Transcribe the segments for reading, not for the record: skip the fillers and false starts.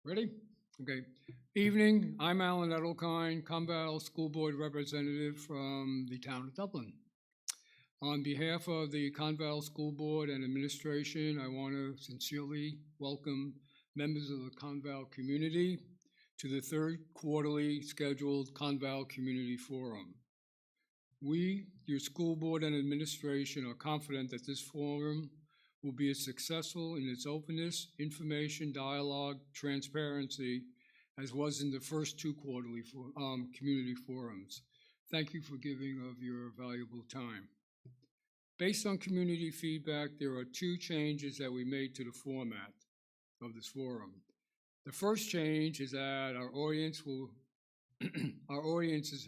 Ready? Okay. Evening, I'm Alan Edelkine, Conval School Board Representative from the town of Dublin. On behalf of the Conval School Board and Administration, I want to sincerely welcome members of the Conval community to the third quarterly scheduled Conval Community Forum. We, your school board and administration, are confident that this forum will be as successful in its openness, information, dialogue, transparency, as was in the first two quarterly community forums. Thank you for giving of your valuable time. Based on community feedback, there are two changes that we made to the format of this forum. The first change is that our audiences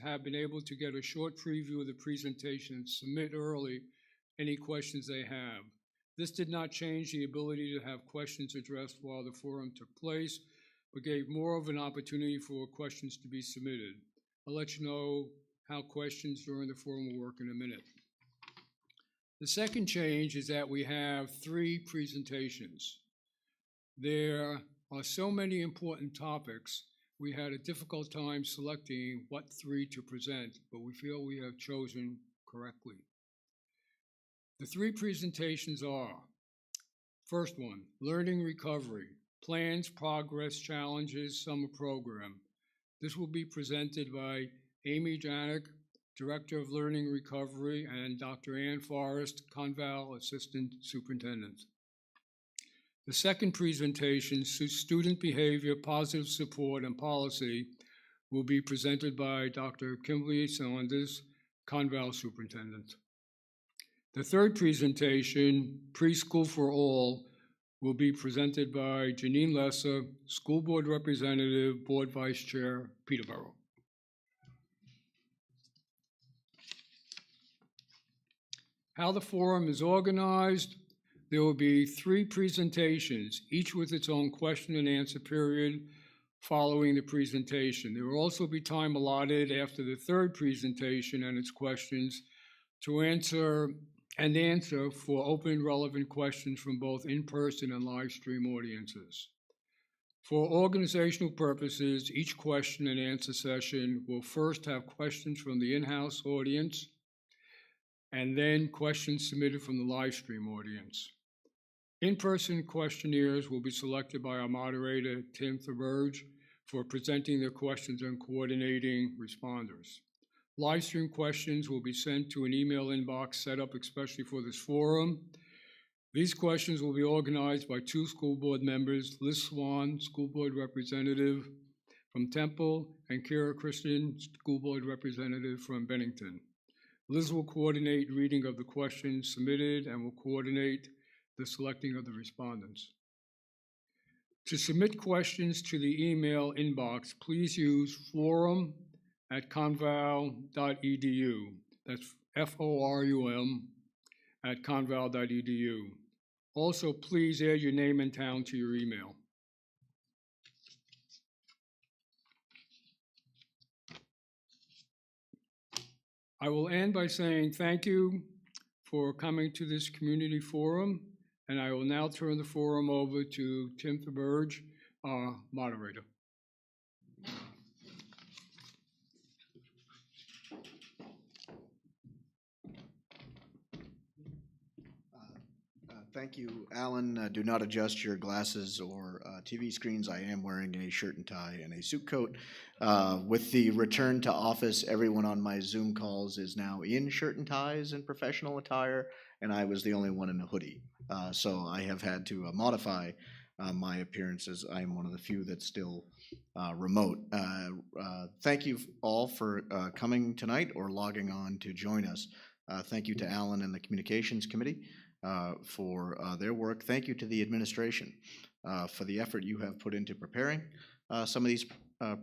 have been able to get a short preview of the presentation and submit early any questions they have. This did not change the ability to have questions addressed while the forum took place, but gave more of an opportunity for questions to be submitted. I'll let you know how questions during the forum will work in a minute. The second change is that we have 3 presentations. There are so many important topics, we had a difficult time selecting what 3 to present, but we feel we have chosen correctly. The 3 presentations are, first one, Learning Recovery, Plans, Progress, Challenges, Summer Program. This will be presented by Amy Janik, Director of Learning Recovery, and Dr. Ann Forrest, Conval Assistant Superintendent. The second presentation, Student Behavior, Positive Support, and Policy, will be presented by Dr. Kimberly Saunders, Conval Superintendent. The third presentation, Preschool for All, will be presented by Janine Lesser, School Board Representative, Board Vice Chair, Peterborough. How the forum is organized: there will be 3 presentations, each with its own question and answer period following the presentation. There will also be time allotted after the third presentation and its questions to answer for open, relevant questions from both in-person and live stream audiences. For organizational purposes, each question and answer session will first have questions from the in-house audience and then questions submitted from the live stream audience. In-person questionnaires will be selected by our moderator, Tim Thurberge, for presenting their questions and coordinating responders. Live stream questions will be sent to an email inbox set up especially for this forum. These questions will be organized by 2 school board members, Liz Swan, School Board Representative from Temple, and Kira Christian, School Board Representative from Bennington. Liz will coordinate reading of the questions submitted and will coordinate the selecting of the respondents. To submit questions to the email inbox, please use forum@conval.edu. That's FORUM @conval.edu. Also, please add your name and town to your email. I will end by saying thank you for coming to this community forum, and I will now turn the forum over to Tim Thurberge, our moderator. Thank you, Alan. Do not adjust your glasses or TV screens. I am wearing a shirt and tie and a suit coat. With the return to office, everyone on my Zoom calls is now in shirt and ties and professional attire, and I was the only one in a hoodie. So I have had to modify my appearances. I am one of the few that's still remote. Thank you all for coming tonight or logging on to join us. Thank you to Alan and the Communications Committee for their work. Thank you to the administration for the effort you have put into preparing some of these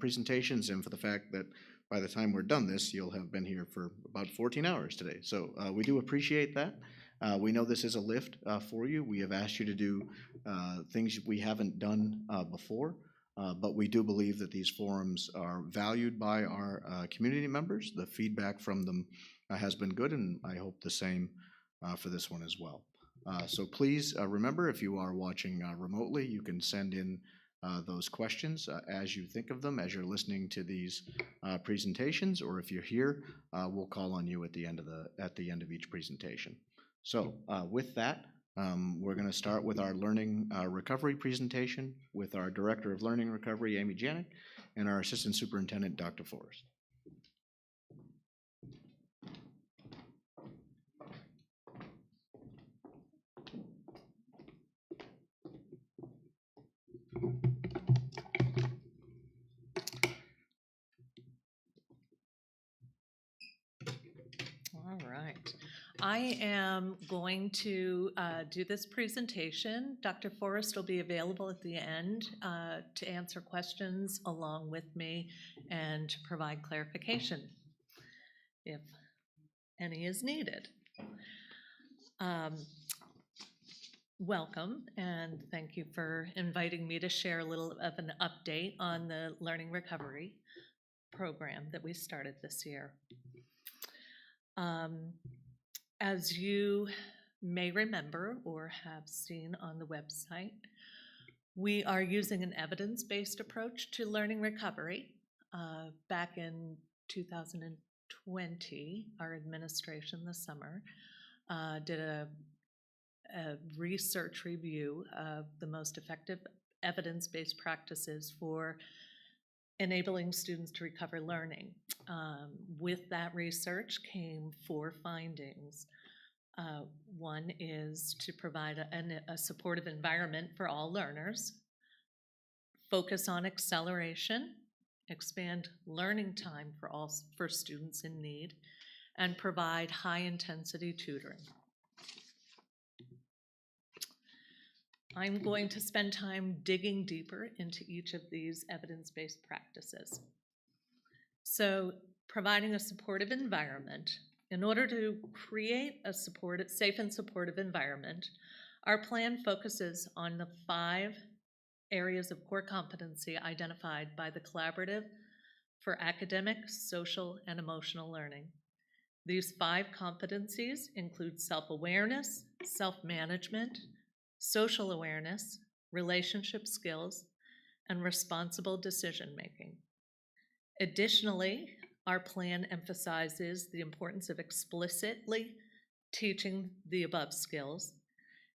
presentations, and for the fact that by the time we're done this, you'll have been here for about 14 hours today. So we do appreciate that. We know this is a lift for you. We have asked you to do things we haven't done before, but we do believe that these forums are valued by our community members. The feedback from them has been good, and I hope the same for this one as well. So please remember, if you are watching remotely, you can send in those questions as you think of them, as you're listening to these presentations, or if you're here, we'll call on you at the end of each presentation. So with that, we're going to start with our learning recovery presentation with our Director of Learning Recovery, Amy Janik, and our Assistant Superintendent, Dr. Forrest. All right. I am going to do this presentation. Dr. Forrest will be available at the end to answer questions along with me and to provide clarification if any is needed. Welcome, and thank you for inviting me to share a little of an update on the Learning Recovery program that we started this year. As you may remember or have seen on the website, we are using an evidence-based approach to learning recovery. Back in 2020, our administration this summer did a research review of the most effective evidence-based practices for enabling students to recover learning. With that research came 4 findings. One is to provide a supportive environment for all learners, focus on acceleration, expand learning time for students in need, and provide high-intensity tutoring. I'm going to spend time digging deeper into each of these evidence-based practices. So, providing a supportive environment. In order to create a safe and supportive environment, our plan focuses on the 5 areas of core competency identified by the Collaborative for Academic, Social, and Emotional Learning. These 5 competencies include self-awareness, self-management, social awareness, relationship skills, and responsible decision-making. Additionally, our plan emphasizes the importance of explicitly teaching the above skills.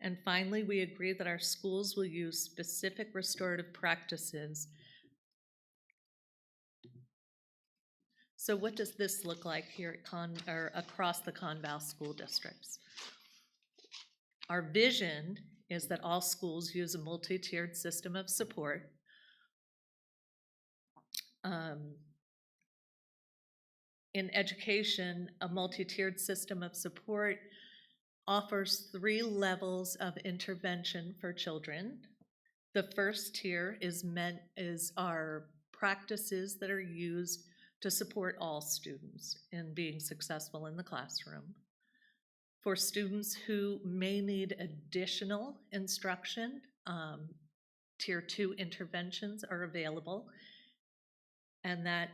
And finally, we agree that our schools will use specific restorative practices. So what does this look like here at across the Conval school districts? Our vision is that all schools use a multi-tiered system of support. In education, a multi-tiered system of support offers 3 levels of intervention for children. The first tier is our practices that are used to support all students in being successful in the classroom. For students who may need additional instruction, Tier 2 interventions are available, and that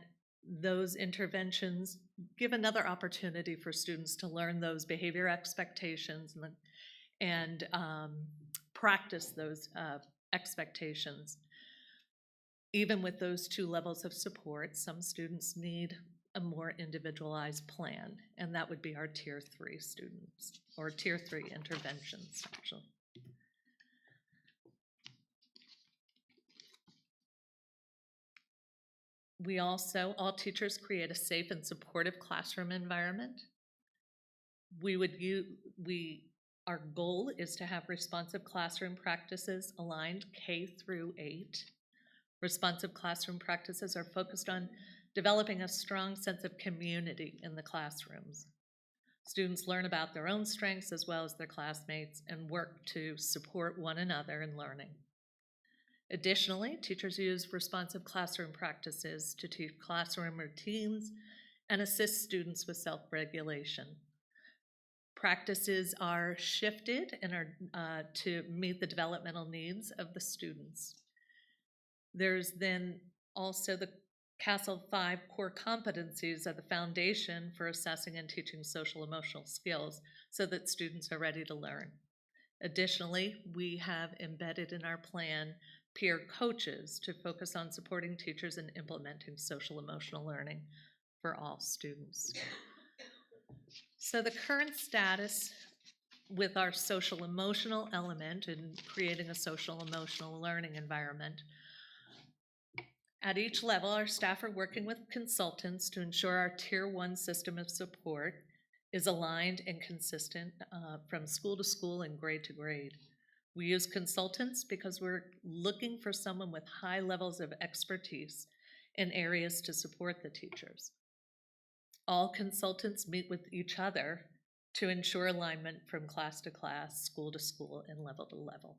those interventions give another opportunity for students to learn those behavior expectations and practice those expectations. Even with those 2 levels of support, some students need a more individualized plan, and that would be our Tier 3 students, or Tier 3 interventions, actually. We also, all teachers create a safe and supportive classroom environment. Our goal is to have responsive classroom practices aligned K through 8. Responsive classroom practices are focused on developing a strong sense of community in the classrooms. Students learn about their own strengths as well as their classmates and work to support one another in learning. Additionally, teachers use responsive classroom practices to teach classroom routines and assist students with self-regulation. Practices are shifted and are to meet the developmental needs of the students. There's then also the CASEL 5 core competencies are the foundation for assessing and teaching social emotional skills so that students are ready to learn. Additionally, we have embedded in our plan peer coaches to focus on supporting teachers in implementing social emotional learning for all students. So the current status with our social emotional element in creating a social emotional learning environment. At each level, our staff are working with consultants to ensure our Tier 1 system of support is aligned and consistent from school to school and grade to grade. We use consultants because we're looking for someone with high levels of expertise in areas to support the teachers. All consultants meet with each other to ensure alignment from class to class, school to school, and level to level.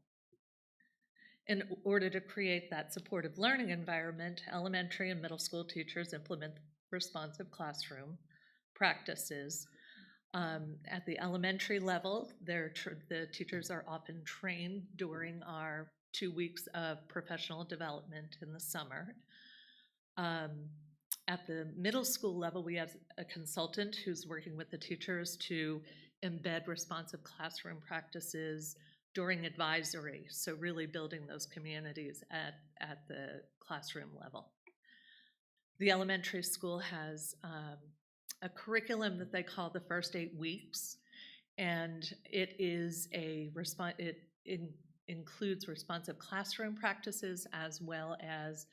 In order to create that supportive learning environment, elementary and middle school teachers implement responsive classroom practices. At the elementary level, the teachers are often trained during our 2 weeks of professional development in the summer. At the middle school level, we have a consultant who's working with the teachers to embed responsive classroom practices during advisory, so really building those communities at the classroom level. The elementary school has a curriculum that they call the first 8 weeks, and it is includes responsive classroom practices as well as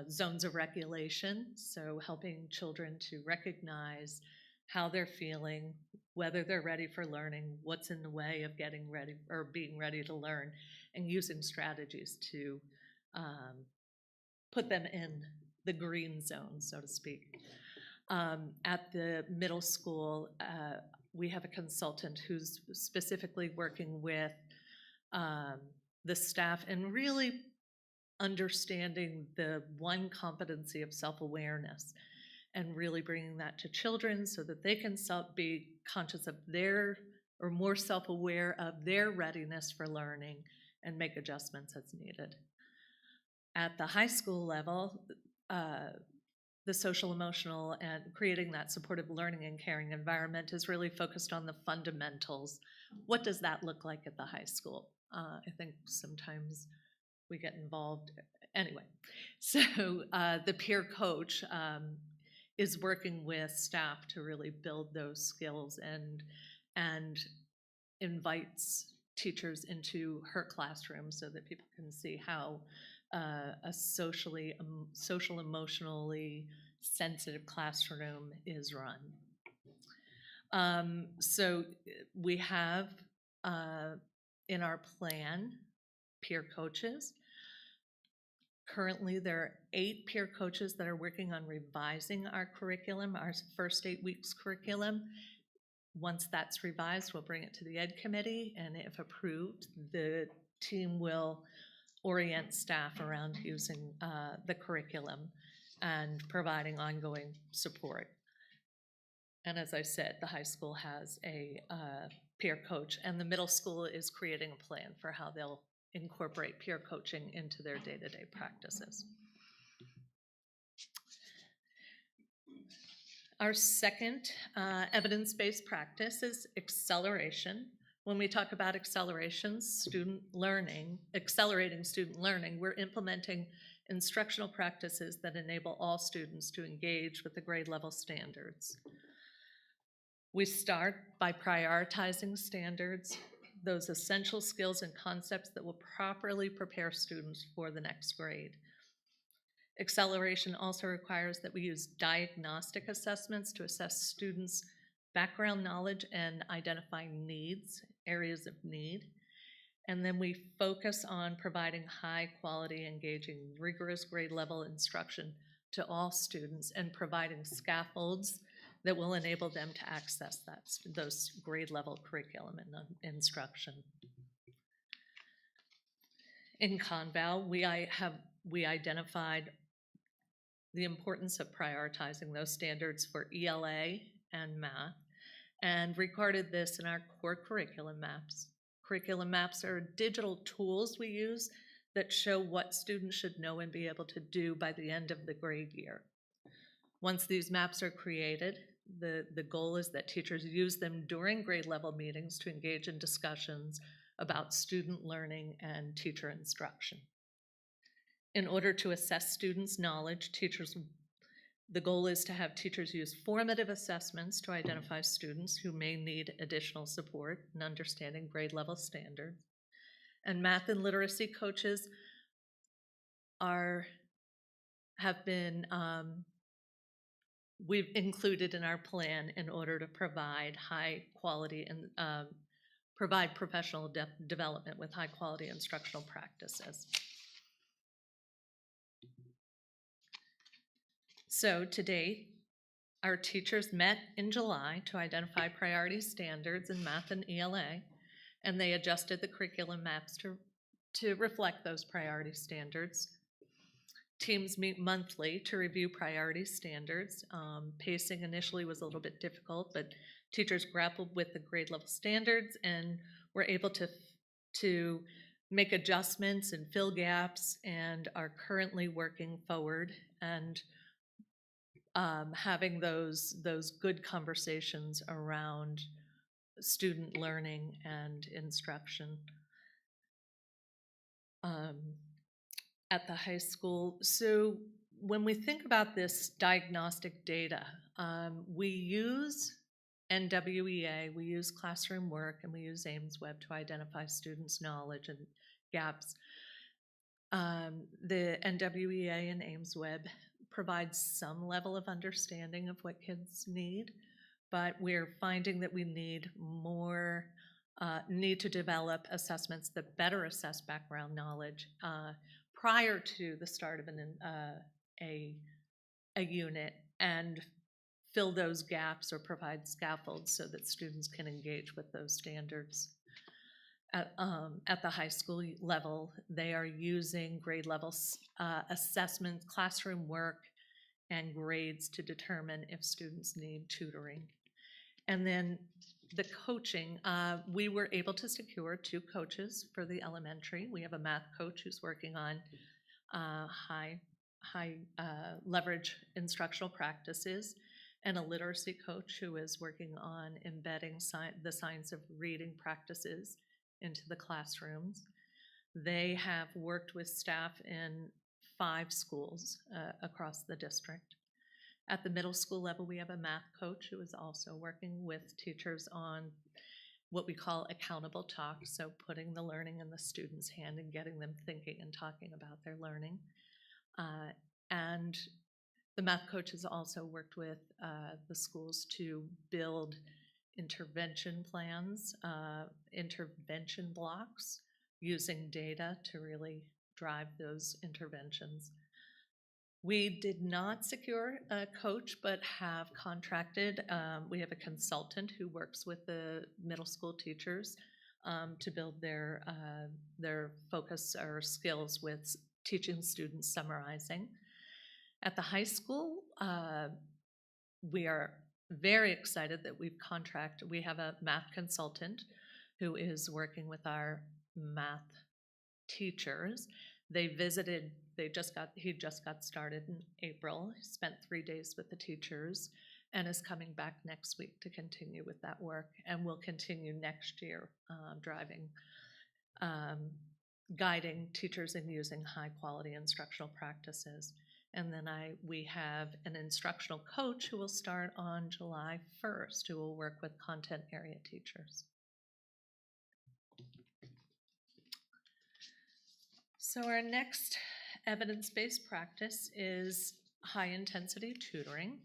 zones of regulation, so helping children to recognize how they're feeling, whether they're ready for learning, what's in the way of getting ready or being ready to learn, and using strategies to put them in the green zone, so to speak. At the middle school, we have a consultant who's specifically working with the staff and really understanding the one competency of self-awareness and really bringing that to children so that they can be conscious of or more self-aware of their readiness for learning and make adjustments as needed. At the high school level, the social emotional and creating that supportive learning and caring environment is really focused on the fundamentals. What does that look like at the high school? I think sometimes we get involved. Anyway, so the peer coach is working with staff to really build those skills and invites teachers into her classroom so that people can see how a social emotionally sensitive classroom is run. So we have in our plan peer coaches. Currently, there are 8 peer coaches that are working on revising our curriculum, our first 8 weeks curriculum. Once that's revised, we'll bring it to the Ed Committee, and if approved, the team will orient staff around using the curriculum and providing ongoing support. And as I said, the high school has a peer coach, and the middle school is creating a plan for how they'll incorporate peer coaching into their day-to-day practices. Our second evidence-based practice is acceleration. When we talk about acceleration, accelerating student learning, we're implementing instructional practices that enable all students to engage with the grade level standards. We start by prioritizing standards, those essential skills and concepts that will properly prepare students for the next grade. Acceleration also requires that we use diagnostic assessments to assess students' background knowledge and identify needs, areas of need. And then we focus on providing high quality, engaging, rigorous grade level instruction to all students and providing scaffolds that will enable them to access those grade level curriculum and instruction. In Conval, we identified the importance of prioritizing those standards for ELA and math and recorded this in our core curriculum maps. Curriculum maps are digital tools we use that show what students should know and be able to do by the end of the grade year. Once these maps are created, the goal is that teachers use them during grade level meetings to engage in discussions about student learning and teacher instruction. In order to assess students' knowledge, the goal is to have teachers use formative assessments to identify students who may need additional support in understanding grade level standards. And math and literacy coaches we've included in our plan in order to provide high quality and provide professional development with high quality instructional practices. So to date, our teachers met in July to identify priority standards in math and ELA, and they adjusted the curriculum maps to reflect those priority standards. Teams meet monthly to review priority standards. Pacing initially was a little bit difficult, but teachers grappled with the grade level standards and were able to make adjustments and fill gaps, and are currently working forward and having those good conversations around student learning and instruction. At the high school. So when we think about this diagnostic data, we use NWEA, we use classroom work, and we use AIMSweb to identify students' knowledge and gaps. The NWEA and AIMSweb provide some level of understanding of what kids need, but we're finding that we need more, need to develop assessments that better assess background knowledge prior to the start of a unit, and fill those gaps or provide scaffolds so that students can engage with those standards. At the high school level, they are using grade level assessments, classroom work, and grades to determine if students need tutoring. And then the coaching, we were able to secure 2 coaches for the elementary. We have a math coach who's working on high leverage instructional practices, and a literacy coach who is working on embedding the science of reading practices into the classrooms. They have worked with staff in 5 schools across the district. At the middle school level, we have a math coach who is also working with teachers on what we call accountable talk, so putting the learning in the student's hand and getting them thinking and talking about their learning. And the math coach has also worked with the schools to build intervention plans, intervention blocks, using data to really drive those interventions. We did not secure a coach, but have contracted. We have a consultant who works with the middle school teachers to build their focus or skills with teaching students summarizing. At the high school, we are very excited that we have a math consultant who is working with our math teachers. He just got started in April, spent 3 days with the teachers, and is coming back next week to continue with that work, and will continue next year guiding teachers in using high quality instructional practices. And then we have an instructional coach who will start on July 1st, who will work with content area teachers. So our next evidence-based practice is high-intensity tutoring.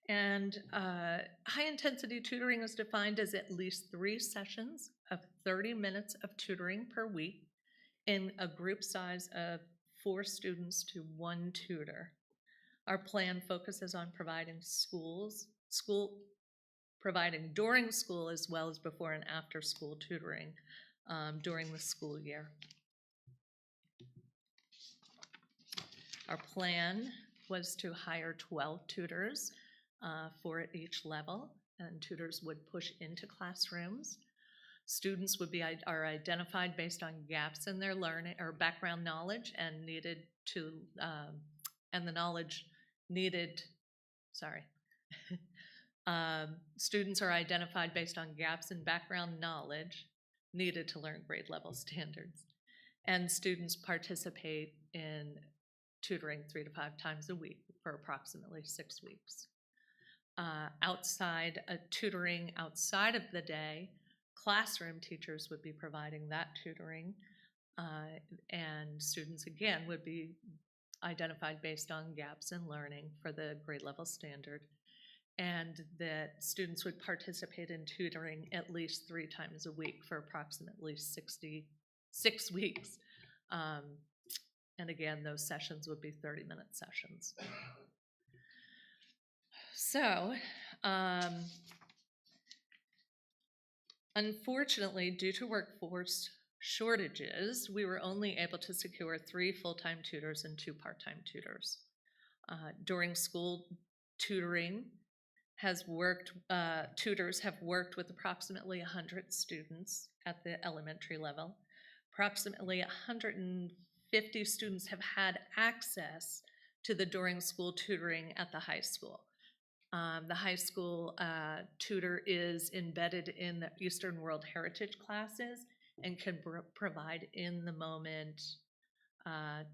And high-intensity tutoring is defined as at least 3 sessions of 30 minutes of tutoring per week in a group size of 4 students to 1 tutor. Our plan focuses on providing providing during school as well as before and after school tutoring during the school year. Our plan was to hire 12 tutors, 4 at each level, and tutors would push into classrooms. Students are identified based on gaps in their learning or background knowledge and students are identified based on gaps in background knowledge needed to learn grade level standards. And students participate in tutoring 3 to 5 times a week for approximately 6 weeks. Tutoring outside of the day, classroom teachers would be providing that tutoring, and students again would be identified based on gaps in learning for the grade level standard, and that students would participate in tutoring at least 3 times a week for approximately 66 weeks. And again, those sessions would be 30-minute sessions. So, unfortunately, due to workforce shortages, we were only able to secure 3 full-time tutors and 2 part-time tutors. During school tutoring tutors have worked with approximately 100 students at the elementary level. Approximately 150 students have had access to the during school tutoring at the high school. The high school tutor is embedded in the Eastern World Heritage classes and can provide in-the-moment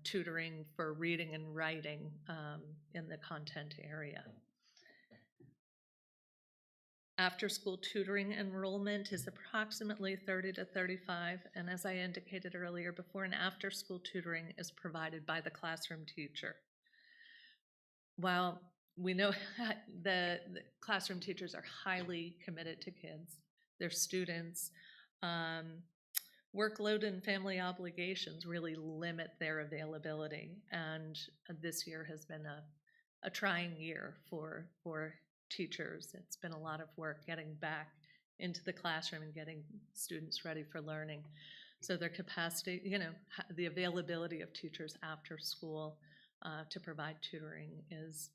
tutoring for reading and writing in the content area. After-school tutoring enrollment is approximately 30 to 35, and as I indicated earlier, before and after-school tutoring is provided by the classroom teacher. While we know the classroom teachers are highly committed to kids, their students, workload and family obligations really limit their availability, and this year has been a trying year for teachers. It's been a lot of work getting back into the classroom and getting students ready for learning. So their capacity, the availability of teachers after school to provide tutoring is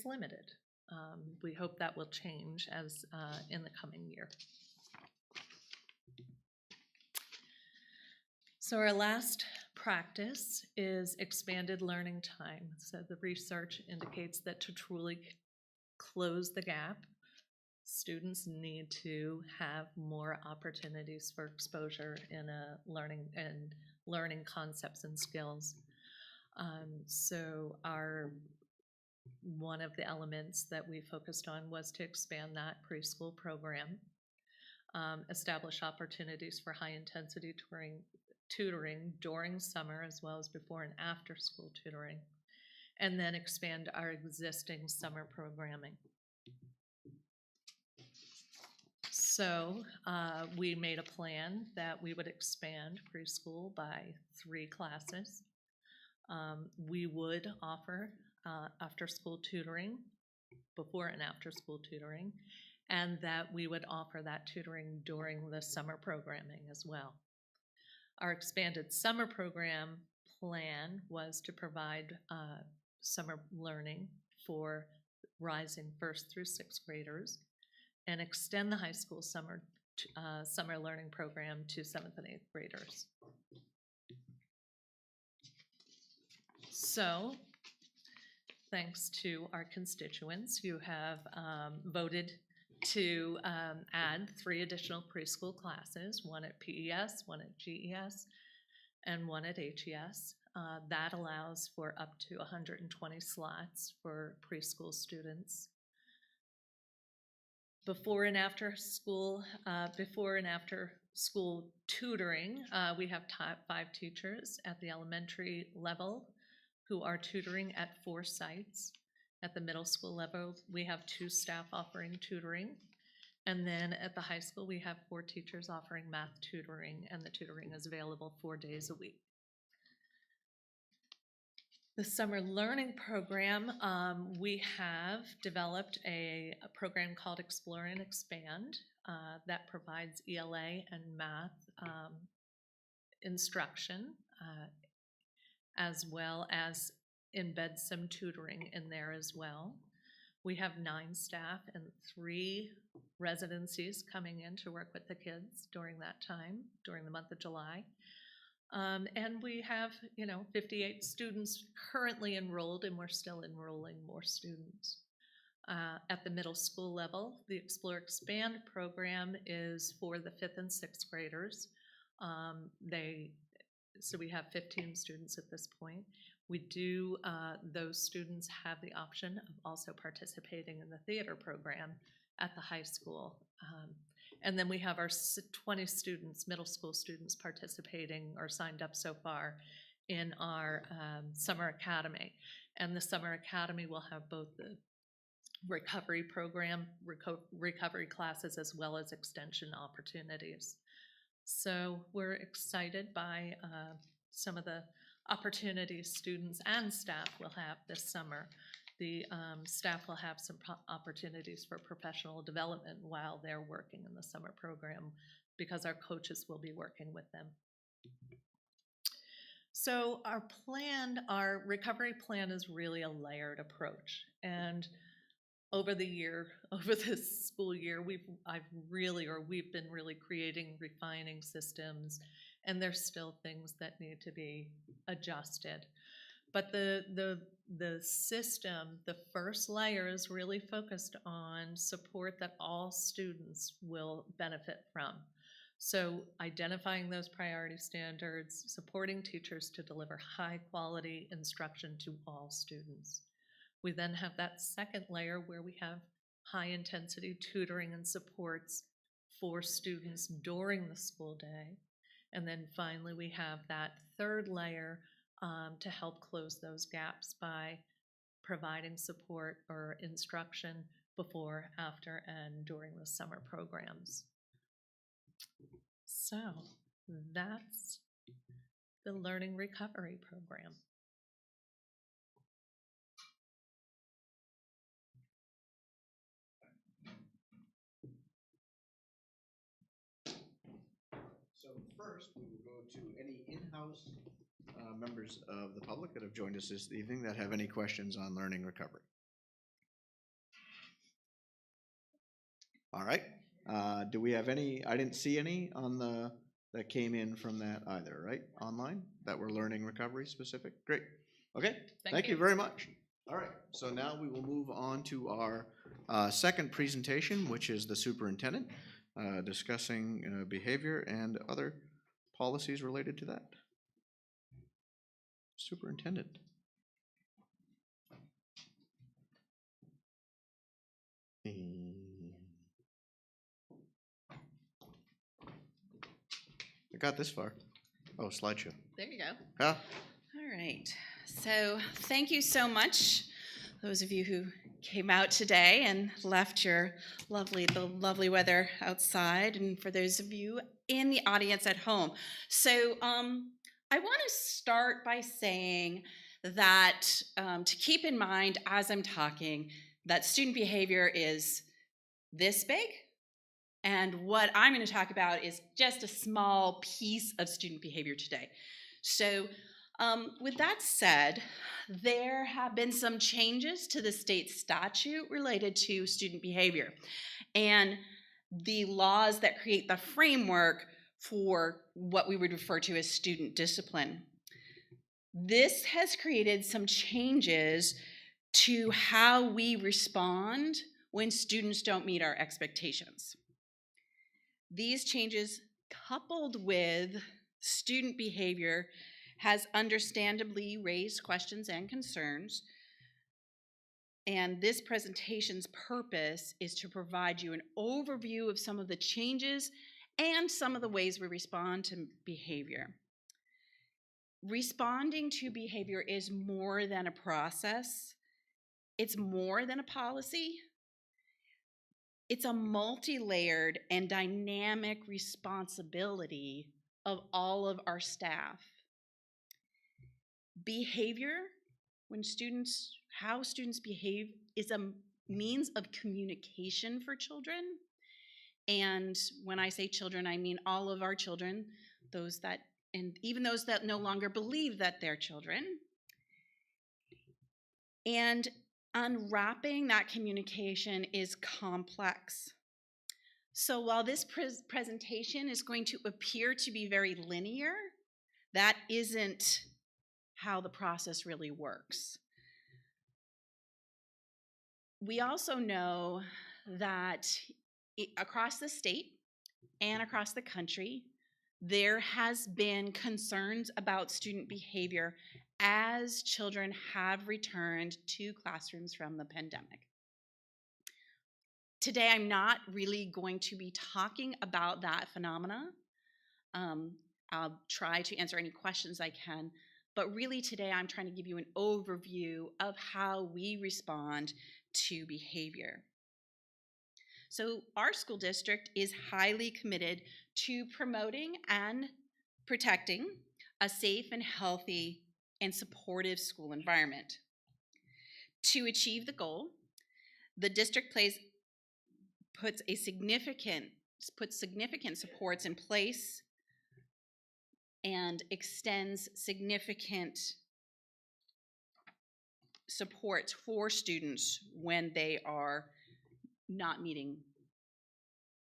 limited. We hope that will change as in the coming year. So our last practice is expanded learning time. So the research indicates that to truly close the gap, students need to have more opportunities for exposure in learning concepts and skills. So one of the elements that we focused on was to expand that preschool program, establish opportunities for high-intensity tutoring during summer as well as before and after school tutoring, and then expand our existing summer programming. So we made a plan that we would expand preschool by 3 classes. We would offer after-school tutoring, before and after school tutoring, and that we would offer that tutoring during the summer programming as well. Our expanded summer program plan was to provide summer learning for rising 1st through 6th graders and extend the high school summer learning program to 7th and 8th graders. So, thanks to our constituents, you have voted to add 3 additional preschool classes, 1 at PES, 1 at GES, and 1 at HES. That allows for up to 120 slots for preschool students. Before and after school tutoring, we have 5 teachers at the elementary level who are tutoring at 4 sites. At the middle school level, we have 2 staff offering tutoring. And then at the high school, we have 4 teachers offering math tutoring, and the tutoring is available 4 days a week. The summer learning program, we have developed a program called Explore and Expand that provides ELA and math instruction, as well as embed some tutoring in there as well. We have 9 staff and 3 residencies coming in to work with the kids during that time, during the month of July. And we have, 58 students currently enrolled, and we're still enrolling more students. At the middle school level, the Explore Expand program is for the 5th and 6th graders. They so we have 15 students at this point. We do, those students have the option of also participating in the theater program at the high school. And then we have our 20 students, middle school students, participating or signed up so far in our summer academy. And the summer academy will have both the recovery program, recovery classes, as well as extension opportunities. So we're excited by some of the opportunities students and staff will have this summer. The staff will have some opportunities for professional development while they're working in the summer program, because our coaches will be working with them. So our recovery plan is really a layered approach. And over this school year, we've been really creating, refining systems, and there's still things that need to be adjusted. But the system, the first layer, is really focused on support that all students will benefit from. So identifying those priority standards, supporting teachers to deliver high quality instruction to all students. We then have that second layer where we have high intensity tutoring and supports for students during the school day. And then finally, we have that third layer to help close those gaps by providing support or instruction before, after, and during the summer programs. So that's the Learning Recovery Program. So first, we will go to any in-house members of the public that have joined us this evening that have any questions on learning recovery. All right. Do we have any? I didn't see any on that came in from that either, right? Online that were learning recovery specific. Great. Okay. Thank you very much. All right. So now we will move on to our second presentation, which is the superintendent discussing behavior and other policies related to that. Superintendent. I got this far. Oh, slideshow. There you go. Huh? All right. So thank you so much, those of you who came out today and left the lovely weather outside, and for those of you in the audience at home. So I want to start by saying that to keep in mind as I'm talking that student behavior is this big, and what I'm going to talk about is just a small piece of student behavior today. So with that said, there have been some changes to the state statute related to student behavior and the laws that create the framework for what we would refer to as student discipline. This has created some changes to how we respond when students don't meet our expectations. These changes, coupled with student behavior, has understandably raised questions and concerns. And this presentation's purpose is to provide you an overview of some of the changes and some of the ways we respond to behavior. Responding to behavior is more than a process. It's more than a policy. It's a multi-layered and dynamic responsibility of all of our staff. Behavior, how students behave, is a means of communication for children. And when I say children, I mean all of our children, and even those that no longer believe that they're children. And unwrapping that communication is complex. So while this presentation is going to appear to be very linear, that isn't how the process really works. We also know that across the state and across the country, there has been concerns about student behavior as children have returned to classrooms from the pandemic. Today, I'm not really going to be talking about that phenomena. I'll try to answer any questions I can, but really today I'm trying to give you an overview of how we respond to behavior. So our school district is highly committed to promoting and protecting a safe and healthy and supportive school environment. To achieve the goal, the district puts significant supports in place and extends significant support for students when they are not meeting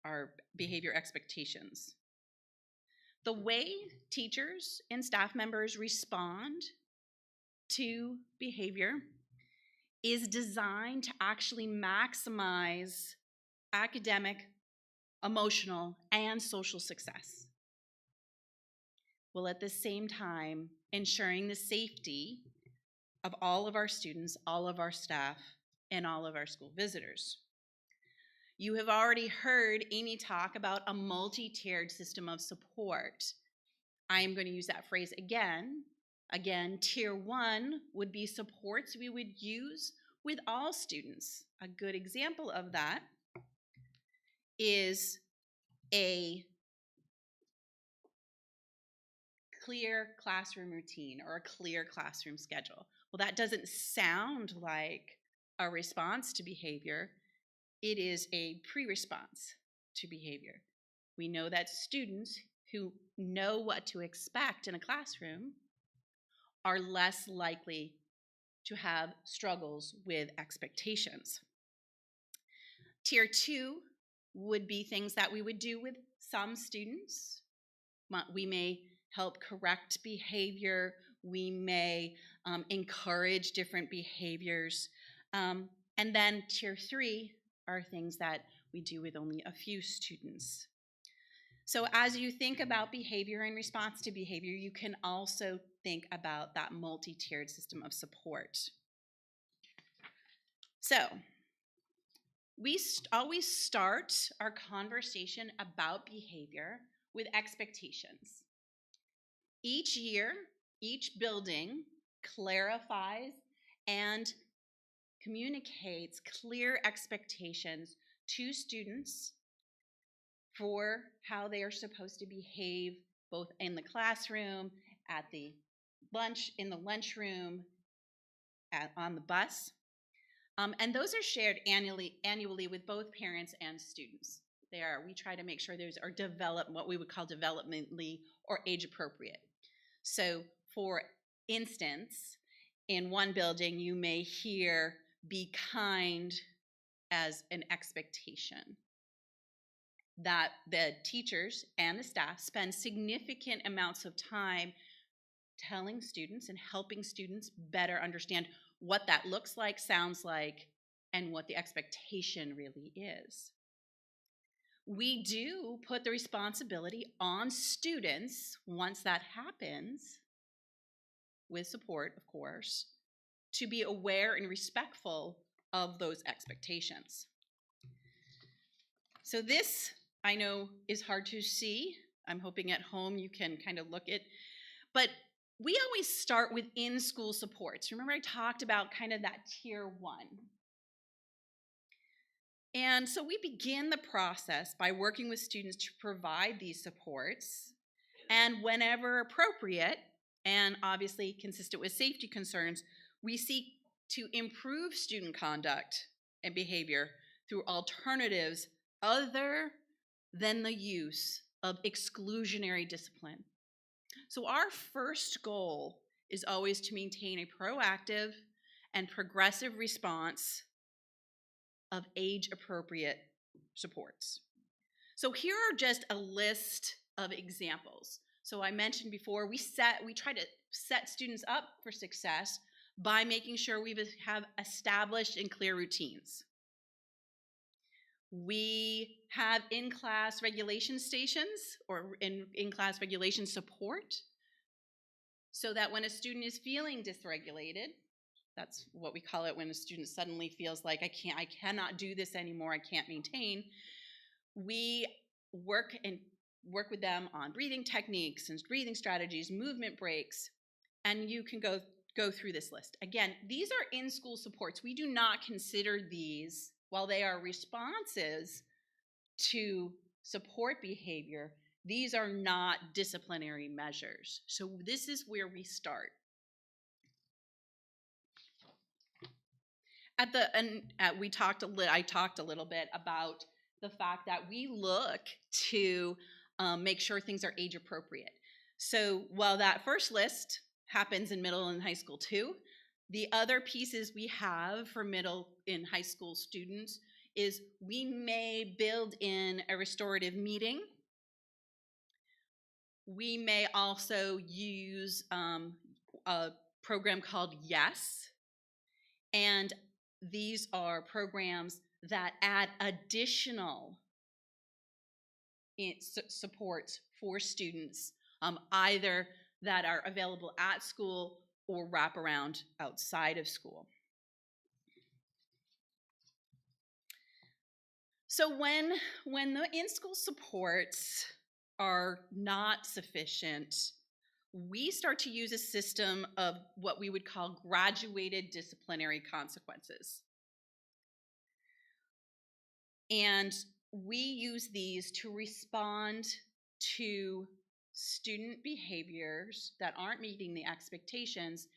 our behavior expectations. The way teachers and staff members respond to behavior is designed to actually maximize academic, emotional, and social success, while at the same time ensuring the safety of all of our students, all of our staff, and all of our school visitors. You have already heard Amy talk about a multi-tiered system of support. I am going to use that phrase again. Again, tier 1 would be supports we would use with all students. A good example of that is a clear classroom routine or a clear classroom schedule. Well, that doesn't sound like a response to behavior. It is a pre-response to behavior. We know that students who know what to expect in a classroom are less likely to have struggles with expectations. Tier 2 would be things that we would do with some students. We may help correct behavior. We may encourage different behaviors. And then tier 3 are things that we do with only a few students. So as you think about behavior in response to behavior, you can also think about that multi-tiered system of support. So we always start our conversation about behavior with expectations. Each year, each building clarifies and communicates clear expectations to students for how they are supposed to behave both in the classroom, at the in the lunchroom, on the bus. And those are shared annually with both parents and students. We try to make sure those are what we would call developmentally or age appropriate. So for instance, in one building, you may hear "be kind" as an expectation that the teachers and the staff spend significant amounts of time telling students and helping students better understand what that looks like, sounds like, and what the expectation really is. We do put the responsibility on students once that happens, with support, of course, to be aware and respectful of those expectations. So this, I know, is hard to see. I'm hoping at home you can kind of look at, but we always start with in-school supports. Remember I talked about kind of that tier 1. And so we begin the process by working with students to provide these supports, and whenever appropriate, and obviously consistent with safety concerns, we seek to improve student conduct and behavior through alternatives other than the use of exclusionary discipline. So our first goal is always to maintain a proactive and progressive response of age-appropriate supports. So here are just a list of examples. So I mentioned before, we try to set students up for success by making sure we have established and clear routines. We have in-class regulation stations or in-class regulation support so that when a student is feeling dysregulated, that's what we call it when a student suddenly feels like I cannot do this anymore, I can't maintain. We work with them on breathing techniques and breathing strategies, movement breaks, and you can go through this list. Again, these are in-school supports. We do not consider these, while they are responses to support behavior, these are not disciplinary measures. So this is where we start. I talked a little bit about the fact that we look to make sure things are age appropriate. So while that first list happens in middle and high school too, the other pieces we have for middle and high school students is we may build in a restorative meeting. We may also use a program called YES, and these are programs that add additional supports for students, either that are available at school or wrap around outside of school. So when the in-school supports are not sufficient, we start to use a system of what we would call graduated disciplinary consequences. And we use these to respond to student behaviors that aren't meeting the expectations.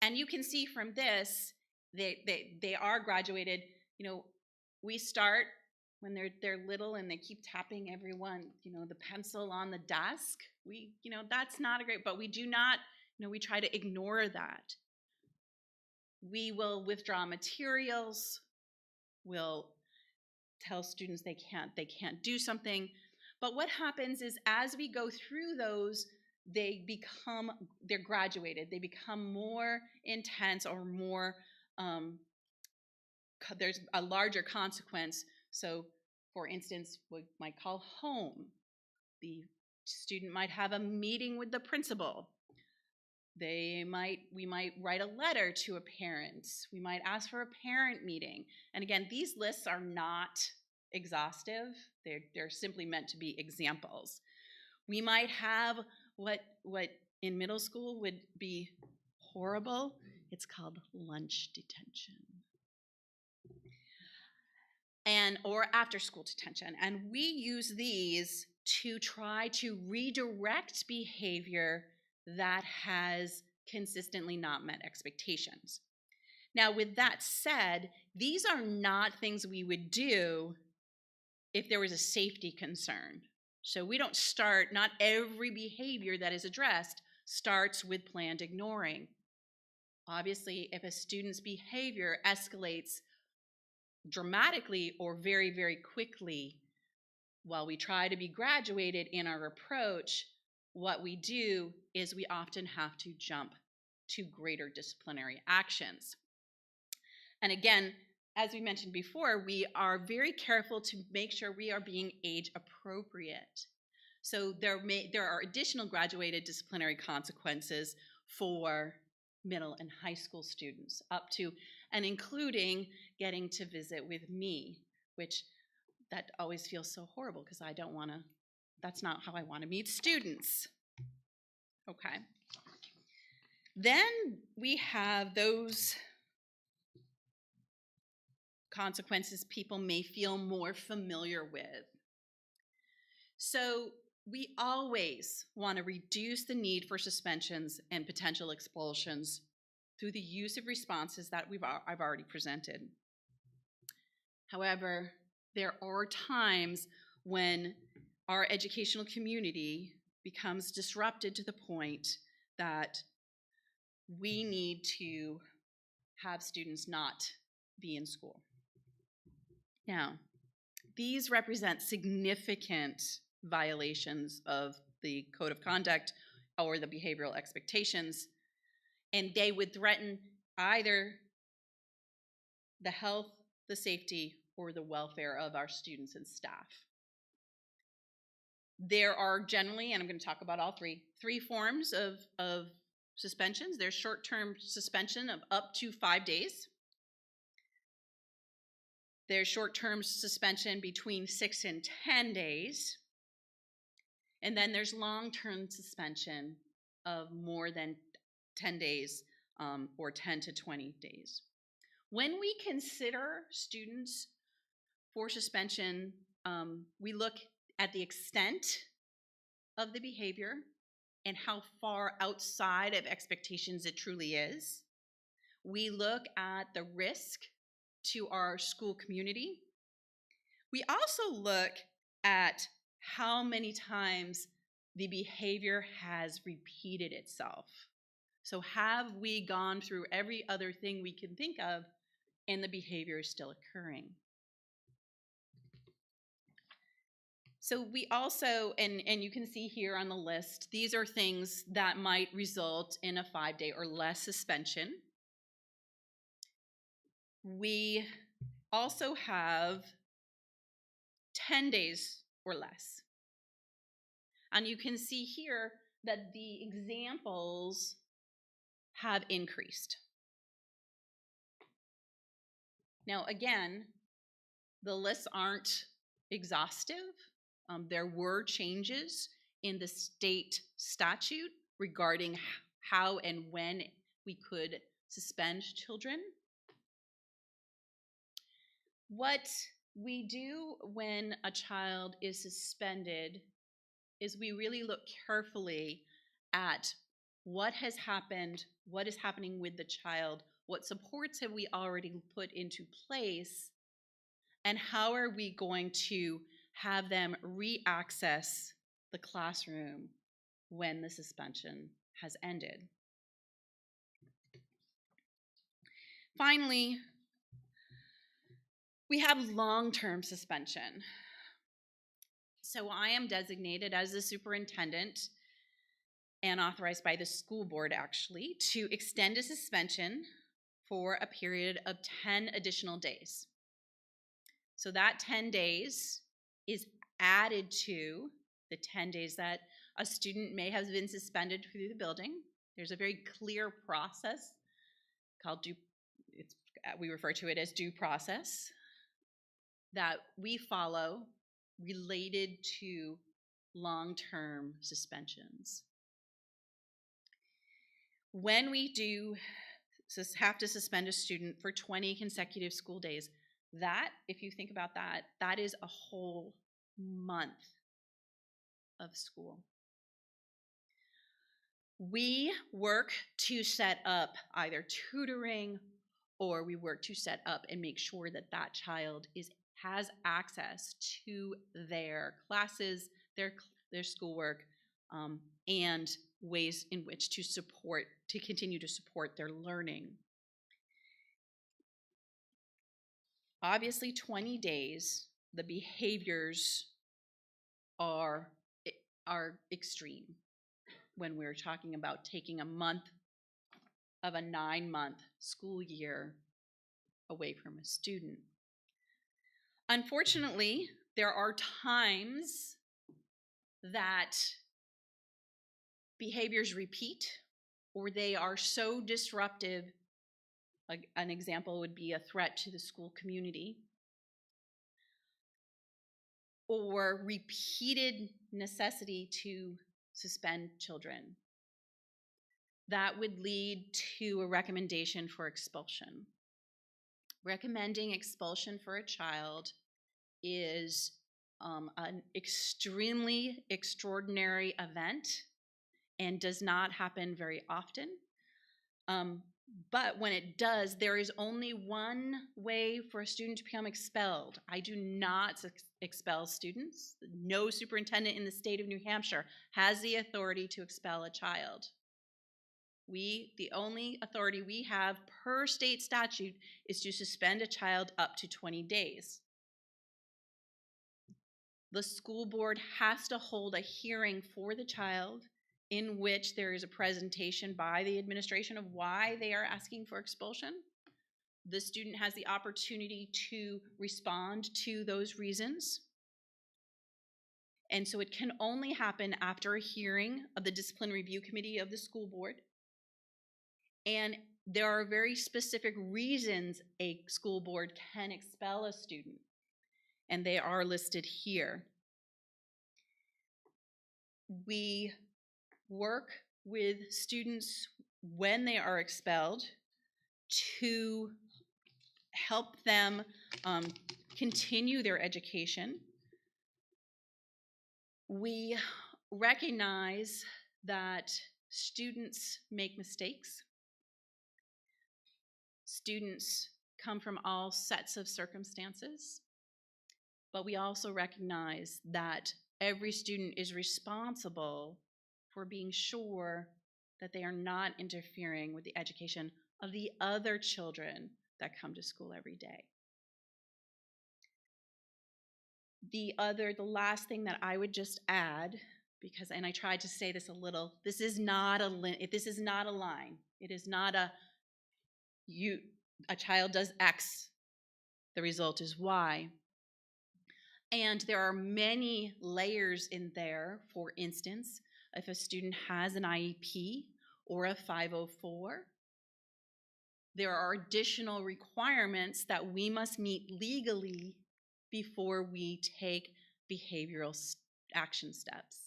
And you can see from this, they are graduated. You know, we start when they're little and they keep tapping everyone, you know, the pencil on the desk. That's not a great, but we do not, we try to ignore that. We will withdraw materials. We'll tell students they can't do something. But what happens is as we go through those, they're graduated. They become more intense or more, there's a larger consequence. So for instance, we might call home. The student might have a meeting with the principal. We might write a letter to a parent. We might ask for a parent meeting. And again, these lists are not exhaustive. They're simply meant to be examples. We might have what in middle school would be horrible. It's called lunch detention. Or after school detention. And we use these to try to redirect behavior that has consistently not met expectations. Now, with that said, these are not things we would do if there was a safety concern. So we don't start, not every behavior that is addressed starts with planned ignoring. Obviously, if a student's behavior escalates dramatically or very, very quickly, while we try to be graduated in our approach, what we do is we often have to jump to greater disciplinary actions. And again, as we mentioned before, we are very careful to make sure we are being age appropriate. So there are additional graduated disciplinary consequences for middle and high school students, up to and including getting to visit with me, which that always feels so horrible because that's not how I want to meet students. Okay. Then we have those consequences people may feel more familiar with. So we always want to reduce the need for suspensions and potential expulsions through the use of responses that I've already presented. However, there are times when our educational community becomes disrupted to the point that we need to have students not be in school. Now, these represent significant violations of the code of conduct or the behavioral expectations, and they would threaten either the health, the safety, or the welfare of our students and staff. There are generally, and I'm going to talk about all three forms of suspensions. There's short-term suspension of up to 5 days. There's short-term suspension between 6 and 10 days. And then there's long-term suspension of more than 10 days or 10 to 20 days. When we consider students for suspension, we look at the extent of the behavior and how far outside of expectations it truly is. We look at the risk to our school community. We also look at how many times the behavior has repeated itself. So have we gone through every other thing we can think of and the behavior is still occurring? So we also, and you can see here on the list, these are things that might result in a 5-day or less suspension. We also have 10 days or less. And you can see here that the examples have increased. Now, again, the lists aren't exhaustive. There were changes in the state statute regarding how and when we could suspend children. What we do when a child is suspended is we really look carefully at what has happened, what is happening with the child, what supports have we already put into place, and how are we going to have them re-access the classroom when the suspension has ended. Finally, we have long-term suspension. So I am designated as the superintendent and authorized by the school board actually to extend a suspension for a period of 10 additional days. So that 10 days is added to the 10 days that a student may have been suspended through the building. There's a very clear process called we refer to it as due process that we follow related to long-term suspensions. When we do have to suspend a student for 20 consecutive school days, that, if you think about that, that is a whole month of school. We work to set up either tutoring or we work to set up and make sure that that child has access to their classes, their schoolwork, and ways in which to continue to support their learning. Obviously, 20 days, the behaviors are extreme when we're talking about taking a month of a 9-month school year away from a student. Unfortunately, there are times that behaviors repeat or they are so disruptive. An example would be a threat to the school community or repeated necessity to suspend children. That would lead to a recommendation for expulsion. Recommending expulsion for a child is an extremely extraordinary event and does not happen very often. But when it does, there is only one way for a student to become expelled. I do not expel students. No superintendent in the state of New Hampshire has the authority to expel a child. The only authority we have per state statute is to suspend a child up to 20 days. The school board has to hold a hearing for the child in which there is a presentation by the administration of why they are asking for expulsion. the student has the opportunity to respond to those reasons. And so it can only happen after a hearing of the Discipline Review Committee of the school board. And there are very specific reasons a school board can expel a student, and they are listed here. We work with students when they are expelled to help them continue their education. We recognize that students make mistakes. Students come from all sets of circumstances, but we also recognize that every student is responsible for being sure that they are not interfering with the education of the other children that come to school every day. The last thing that I would just add, because, and I tried to say this a little, this is not a line. It is not a child does X, the result is Y. And there are many layers in there. For instance, if a student has an IEP or a 504, there are additional requirements that we must meet legally before we take behavioral action steps.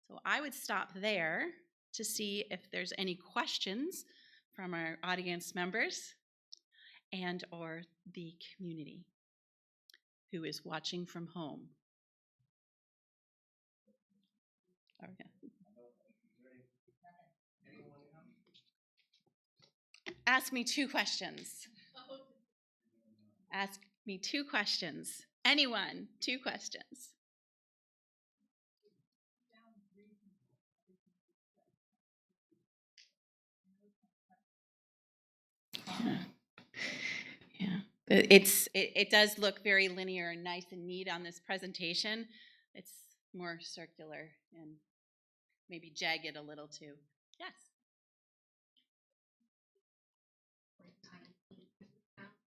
So I would stop there to see if there's any questions from our audience members and or the community who is watching from home. Okay. Ask me 2 questions. Ask me 2 questions. Anyone, 2 questions. Yeah. It does look very linear and nice and neat on this presentation. It's more circular and maybe jagged a little too. Yes.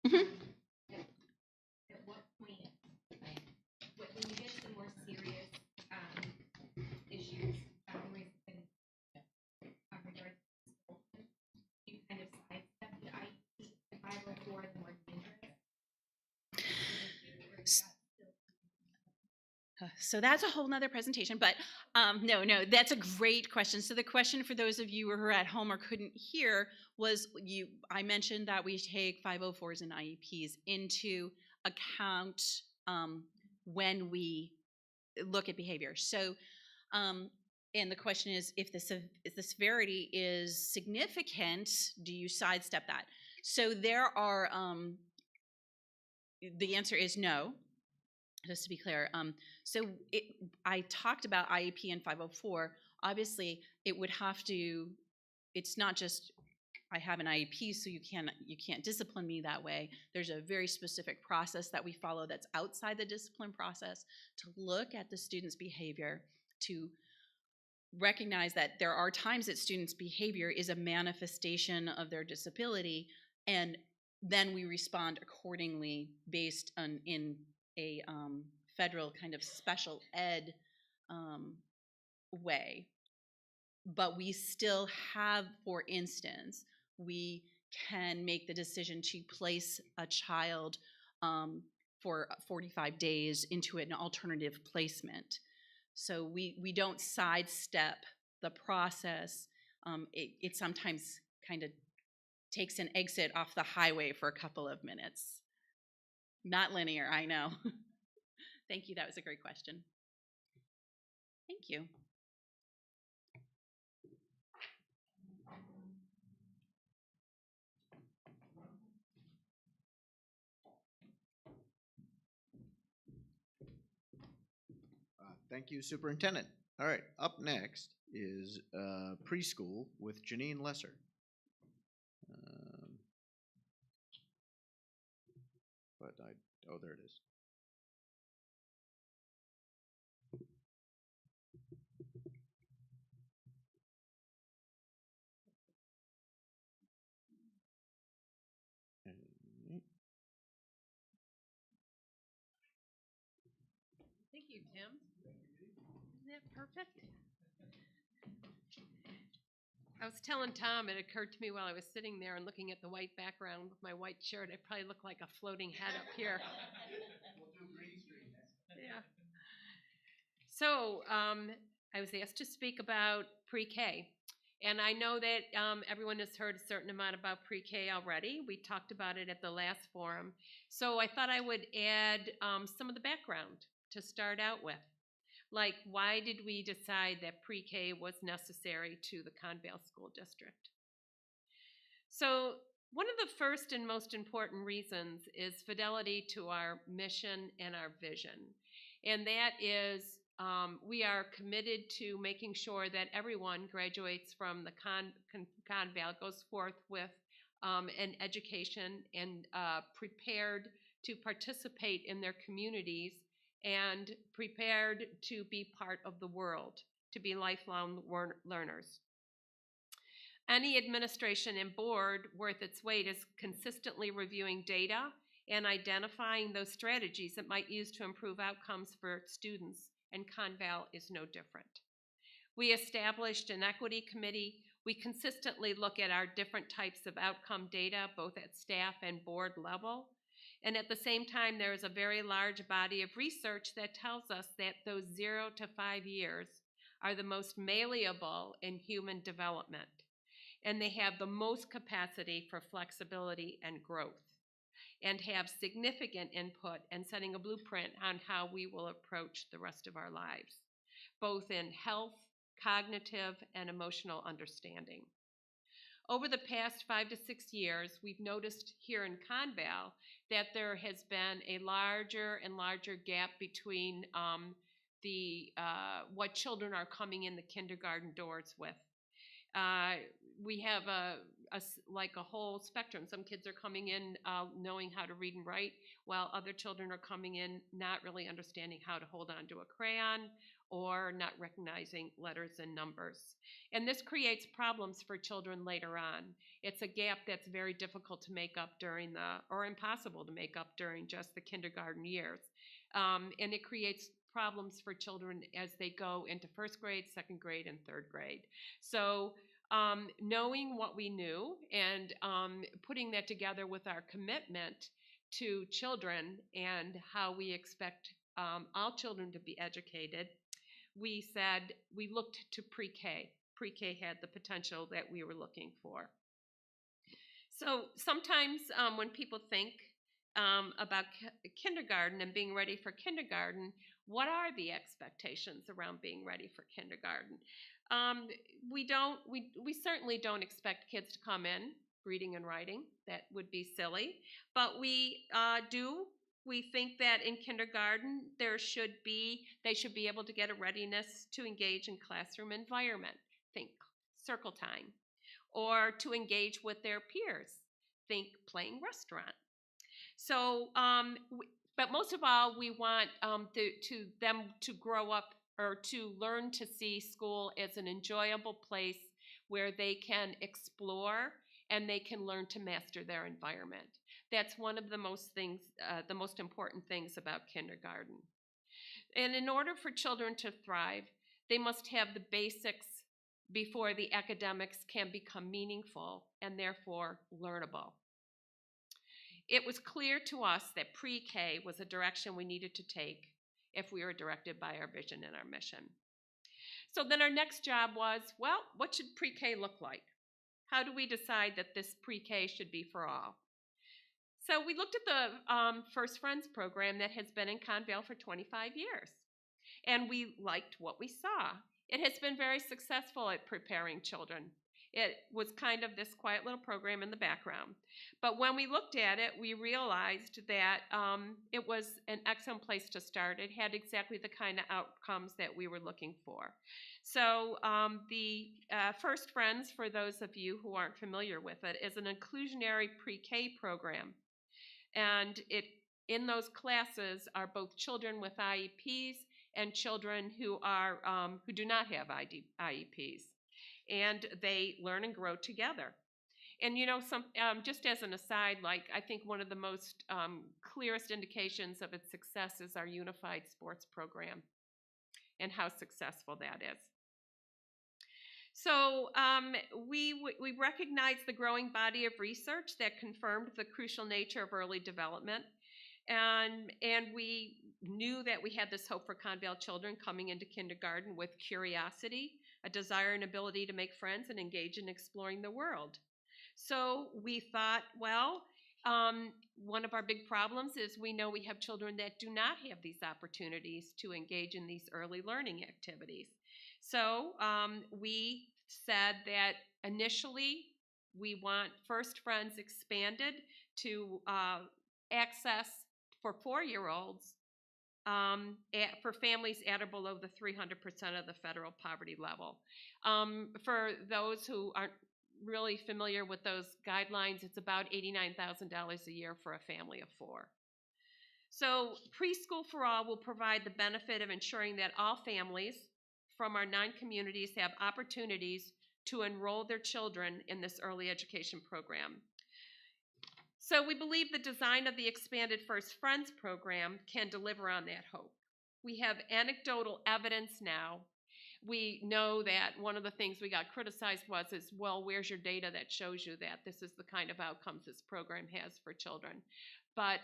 Mhm. At what point, when you get to the more serious issues with regards to expulsion, you kind of sidestep the IEP, the 504, the more dangerous? So that's a whole nother presentation, but no, that's a great question. So the question for those of you who are at home or couldn't hear was, I mentioned that we take 504s and IEPs into account when we look at behavior. So, and the question is, if the severity is significant, do you sidestep that? So there are, the answer is no. Just to be clear, I talked about IEP and 504. Obviously, it would have to. It's not just I have an IEP, so you can't discipline me that way. There's a very specific process that we follow that's outside the discipline process to look at the student's behavior, to recognize that there are times that students' behavior is a manifestation of their disability, and then we respond accordingly based on in a federal kind of special ed way. But we still have, for instance, we can make the decision to place a child for 45 days into an alternative placement. So we don't sidestep the process. It sometimes kind of takes an exit off the highway for a couple of minutes. Not linear, I know. Thank you, that was a great question. Thank you. Thank you, Superintendent. All right, up next is preschool with Janine Lesser. Oh, there it is. you, Tim. Isn't that perfect? I was telling Tom, it occurred to me while I was sitting there and looking at the white background with my white shirt, I probably look like a floating head up here. We'll do green screen. Yeah. So I was asked to speak about pre-K. And I know that everyone has heard a certain amount about pre-K already. We talked about it at the last forum. So I thought I would add some of the background to start out with. Like, why did we decide that pre-K was necessary to the Convale School District? So one of the first and most important reasons is fidelity to our mission and our vision. And that is we are committed to making sure that everyone graduates from the Convale, goes forth with an education and prepared to participate in their communities and prepared to be part of the world, to be lifelong learners. Any administration and board worth its weight is consistently reviewing data and identifying those strategies it might use to improve outcomes for students, and Convale is no different. We established an equity committee. We consistently look at our different types of outcome data, both at staff and board level. And at the same time, there is a very large body of research that tells us that those 0 to 5 years are the most malleable in human development. And they have the most capacity for flexibility and growth, and have significant input in setting a blueprint on how we will approach the rest of our lives, both in health, cognitive, and emotional understanding. Over the past 5 to 6 years, we've noticed here in Convale that there has been a larger and larger gap between what children are coming in the kindergarten doors with. We have like a whole spectrum. Some kids are coming in knowing how to read and write, while other children are coming in not really understanding how to hold on to a crayon or not recognizing letters and numbers. And this creates problems for children later on. It's a gap that's very difficult to make up or impossible to make up during just the kindergarten years. And it creates problems for children as they go into first grade, second grade, and third grade. So knowing what we knew and putting that together with our commitment to children and how we expect all children to be educated, we looked to pre-K. Pre-K had the potential that we were looking for. So sometimes when people think about kindergarten and being ready for kindergarten, what are the expectations around being ready for kindergarten? We certainly don't expect kids to come in reading and writing. That would be silly. But we think that in kindergarten they should be able to get a readiness to engage in classroom environment. Think circle time. Or to engage with their peers. Think playing restaurant. So, but most of all, we want them to grow up or to learn to see school as an enjoyable place where they can explore and they can learn to master their environment. That's one of the most important things about kindergarten. And in order for children to thrive, they must have the basics before the academics can become meaningful and therefore learnable. It was clear to us that pre-K was a direction we needed to take if we were directed by our vision and our mission. So then our next job was, well, what should pre-K look like? How do we decide that this pre-K should be for all? So we looked at the First Friends program that has been in Convale for 25 years, and we liked what we saw. It has been very successful at preparing children. It was kind of this quiet little program in the background. But when we looked at it, we realized that it was an excellent place to start. It had exactly the kind of outcomes that we were looking for. So the First Friends, for those of you who aren't familiar with it, is an inclusionary pre-K program. And in those classes are both children with IEPs and children who do not have IEPs. And they learn and grow together. And just as an aside, like I think one of the most clearest indications of its success is our unified sports program and how successful that is. So we recognize the growing body of research that confirmed the crucial nature of early development. And we knew that we had this hope for Conval children coming into kindergarten with curiosity, a desire and ability to make friends and engage in exploring the world. So we thought, well, one of our big problems is we know we have children that do not have these opportunities to engage in these early learning activities. So we said that initially we want First Friends expanded to access for 4-year-olds for families at or below the 300% of the federal poverty level. For those who aren't really familiar with those guidelines, it's about $89,000 a year for a family of 4. So Preschool for All will provide the benefit of ensuring that all families from our 9 communities have opportunities to enroll their children in this early education program. So we believe the design of the expanded First Friends program can deliver on that hope. We have anecdotal evidence now. We know that one of the things we got criticized was, well, where's your data that shows you that this is the kind of outcomes this program has for children? But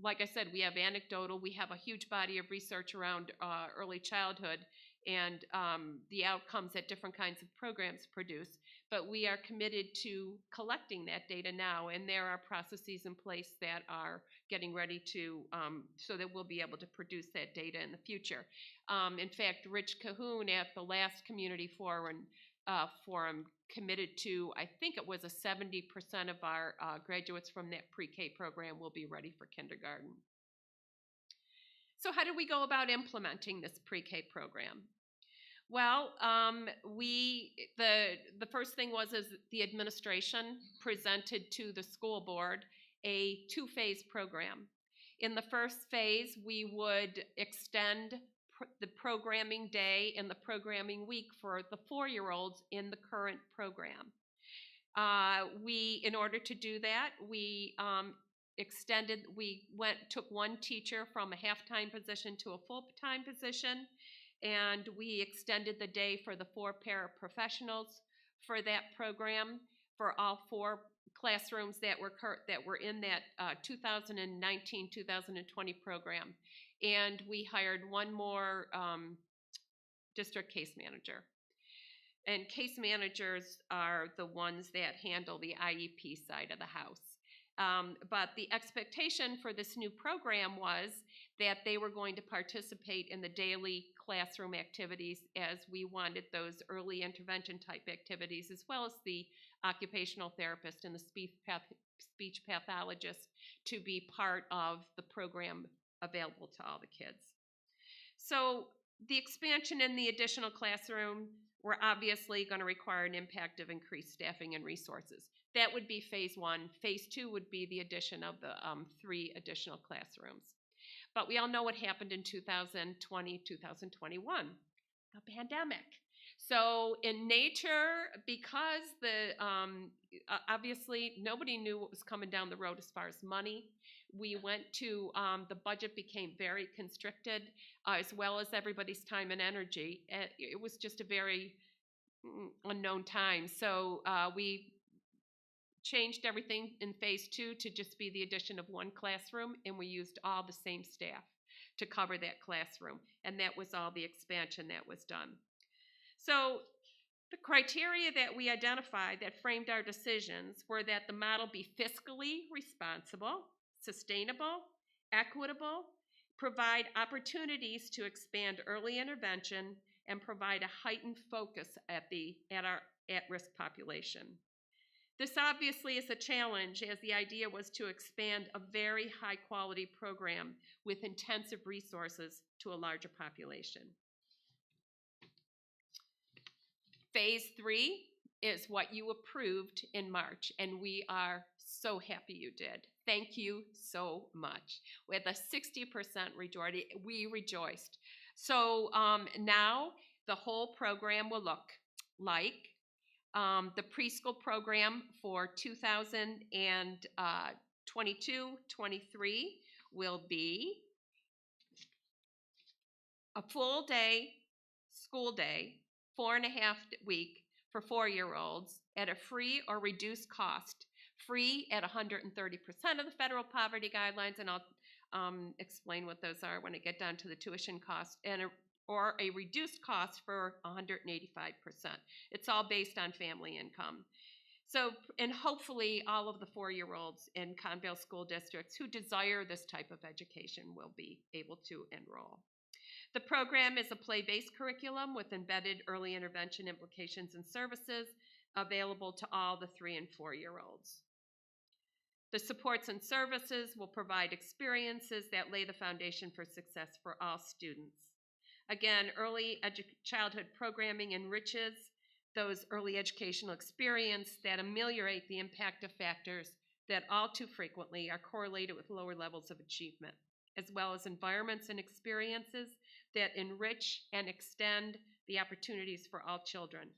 like I said, we have anecdotal, we have a huge body of research around early childhood and the outcomes that different kinds of programs produce. But we are committed to collecting that data now, and there are processes in place that are getting ready to, so that we'll be able to produce that data in the future. In fact, Rich Cahoon at the last community forum committed to, I think it was 70% of our graduates from that pre-K program will be ready for kindergarten. So how did we go about implementing this pre-K program? Well, the first thing was the administration presented to the school board a 2-phase program. In the first phase, we would extend the programming day and the programming week for the 4-year-olds in the current program. In order to do that, we took one teacher from a half-time position to a full-time position, and we extended the day for the 4 paraprofessionals for that program for all 4 classrooms that were in that 2019-2020 program. And we hired one more district case manager. And case managers are the ones that handle the IEP side of the house. But the expectation for this new program was that they were going to participate in the daily classroom activities, as we wanted those early intervention type activities, as well as the occupational therapist and the speech pathologist to be part of the program available to all the kids. So the expansion in the additional classroom were obviously going to require an impact of increased staffing and resources. That would be phase 1. Phase 2 would be the addition of the 3 additional classrooms. But we all know what happened in 2020, 2021, a pandemic. So in nature, because obviously nobody knew what was coming down the road as far as money, we went to, the budget became very constricted, as well as everybody's time and energy. It was just a very unknown time. So we changed everything in phase 2 to just be the addition of 1 classroom, and we used all the same staff to cover that classroom. And that was all the expansion that was done. So the criteria that we identified that framed our decisions were that the model be fiscally responsible, sustainable, equitable, provide opportunities to expand early intervention, and provide a heightened focus at our at-risk population. This obviously is a challenge, as the idea was to expand a very high-quality program with intensive resources to a larger population. Phase 3 is what you approved in March, and we are so happy you did. Thank you so much. With a 60% majority, we rejoiced. So now the whole program will look like The preschool program for 2022-23 will be a full day, school day, 4.5 week for 4-year-olds at a free or reduced cost. Free at 130% of the federal poverty guidelines, and I'll explain what those are when I get down to the tuition cost, or a reduced cost for 185%. It's all based on family income. So, and hopefully all of the 4-year-olds in Convale school districts who desire this type of education will be able to enroll. The program is a play-based curriculum with embedded early intervention implications and services available to all the 3- and 4-year-olds. The supports and services will provide experiences that lay the foundation for success for all students. Again, early childhood programming enriches those early educational experiences that ameliorate the impact of factors that all too frequently are correlated with lower levels of achievement, as well as environments and experiences that enrich and extend the opportunities for all children.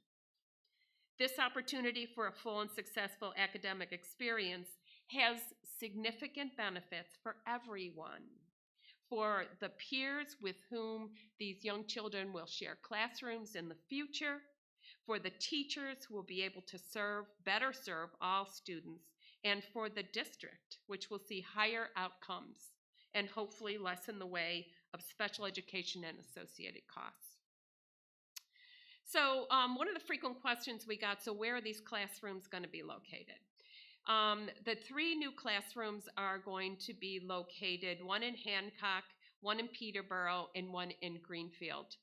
This opportunity for a full and successful academic experience has significant benefits for everyone. For the peers with whom these young children will share classrooms in the future, for the teachers who will be able to better serve all students, and for the district, which will see higher outcomes and hopefully less in the way of special education and associated costs. So one of the frequent questions we got, so where are these classrooms going to be located? The 3 new classrooms are going to be located, one in Hancock, one in Peterborough, and one in Greenfield.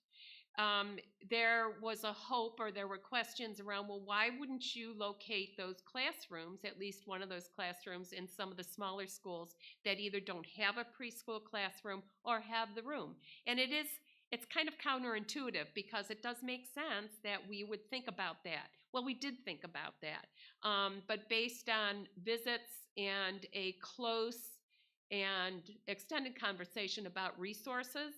There was a hope, or there were questions around, well, why wouldn't you locate those classrooms, at least one of those classrooms, in some of the smaller schools that either don't have a preschool classroom or have the room? And it's kind of counterintuitive, because it does make sense that we would think about that. Well, we did think about that. But based on visits and a close and extended conversation about resources,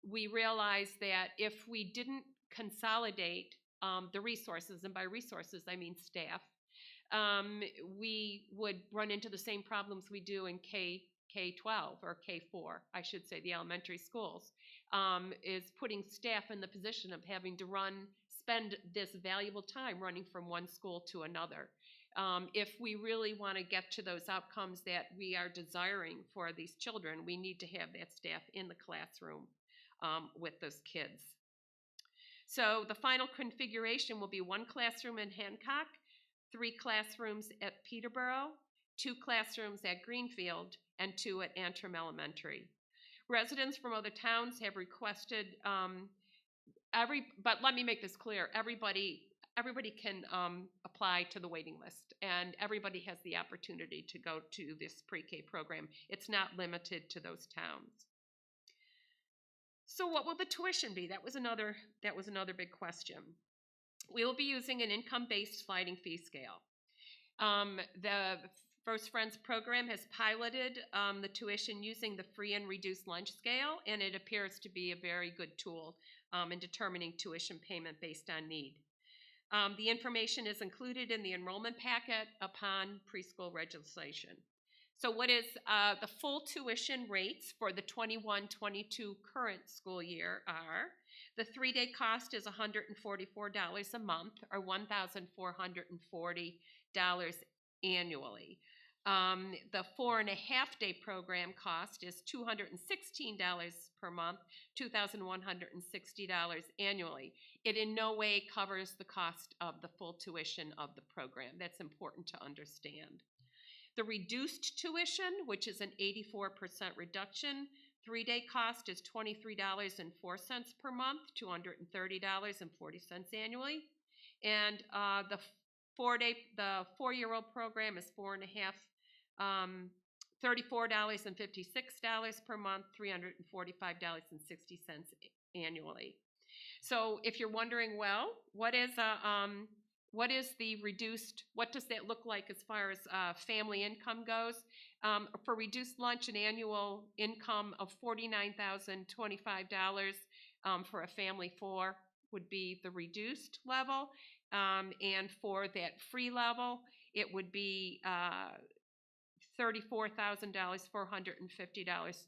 we realized that if we didn't consolidate the resources, and by resources I mean staff, we would run into the same problems we do in K-12 or K-4, I should say, the elementary schools, is putting staff in the position of having to spend this valuable time running from one school to another. If we really want to get to those outcomes that we are desiring for these children, we need to have that staff in the classroom with those kids. So the final configuration will be 1 classroom in Hancock, 3 classrooms at Peterborough, 2 classrooms at Greenfield, and 2 at Antrim Elementary. Residents from other towns have requested, but let me make this clear, everybody can apply to the waiting list, and everybody has the opportunity to go to this pre-K program. It's not limited to those towns. So what will the tuition be? That was another big question. We will be using an income-based sliding fee scale. The First Friends program has piloted the tuition using the free and reduced lunch scale, and it appears to be a very good tool in determining tuition payment based on need. The information is included in the enrollment packet upon preschool registration. So what is the full tuition rates for the 21-22 current school year are: the 3-day cost is $144 a month, or $1,440 annually. The 4.5-day program cost is $216 per month, $2,160 annually. It in no way covers the cost of the full tuition of the program. That's important to understand. The reduced tuition, which is an 84% reduction, 3-day cost is $23.04 per month, $230.40 annually. And the 4-year-old program is $34.56 per month, $345.60 annually. So if you're wondering, well, what is the reduced, what does that look like as far as family income goes? For reduced lunch, an annual income of $49,025 for a family 4 would be the reduced level. And for that free level, it would be $34,000, $450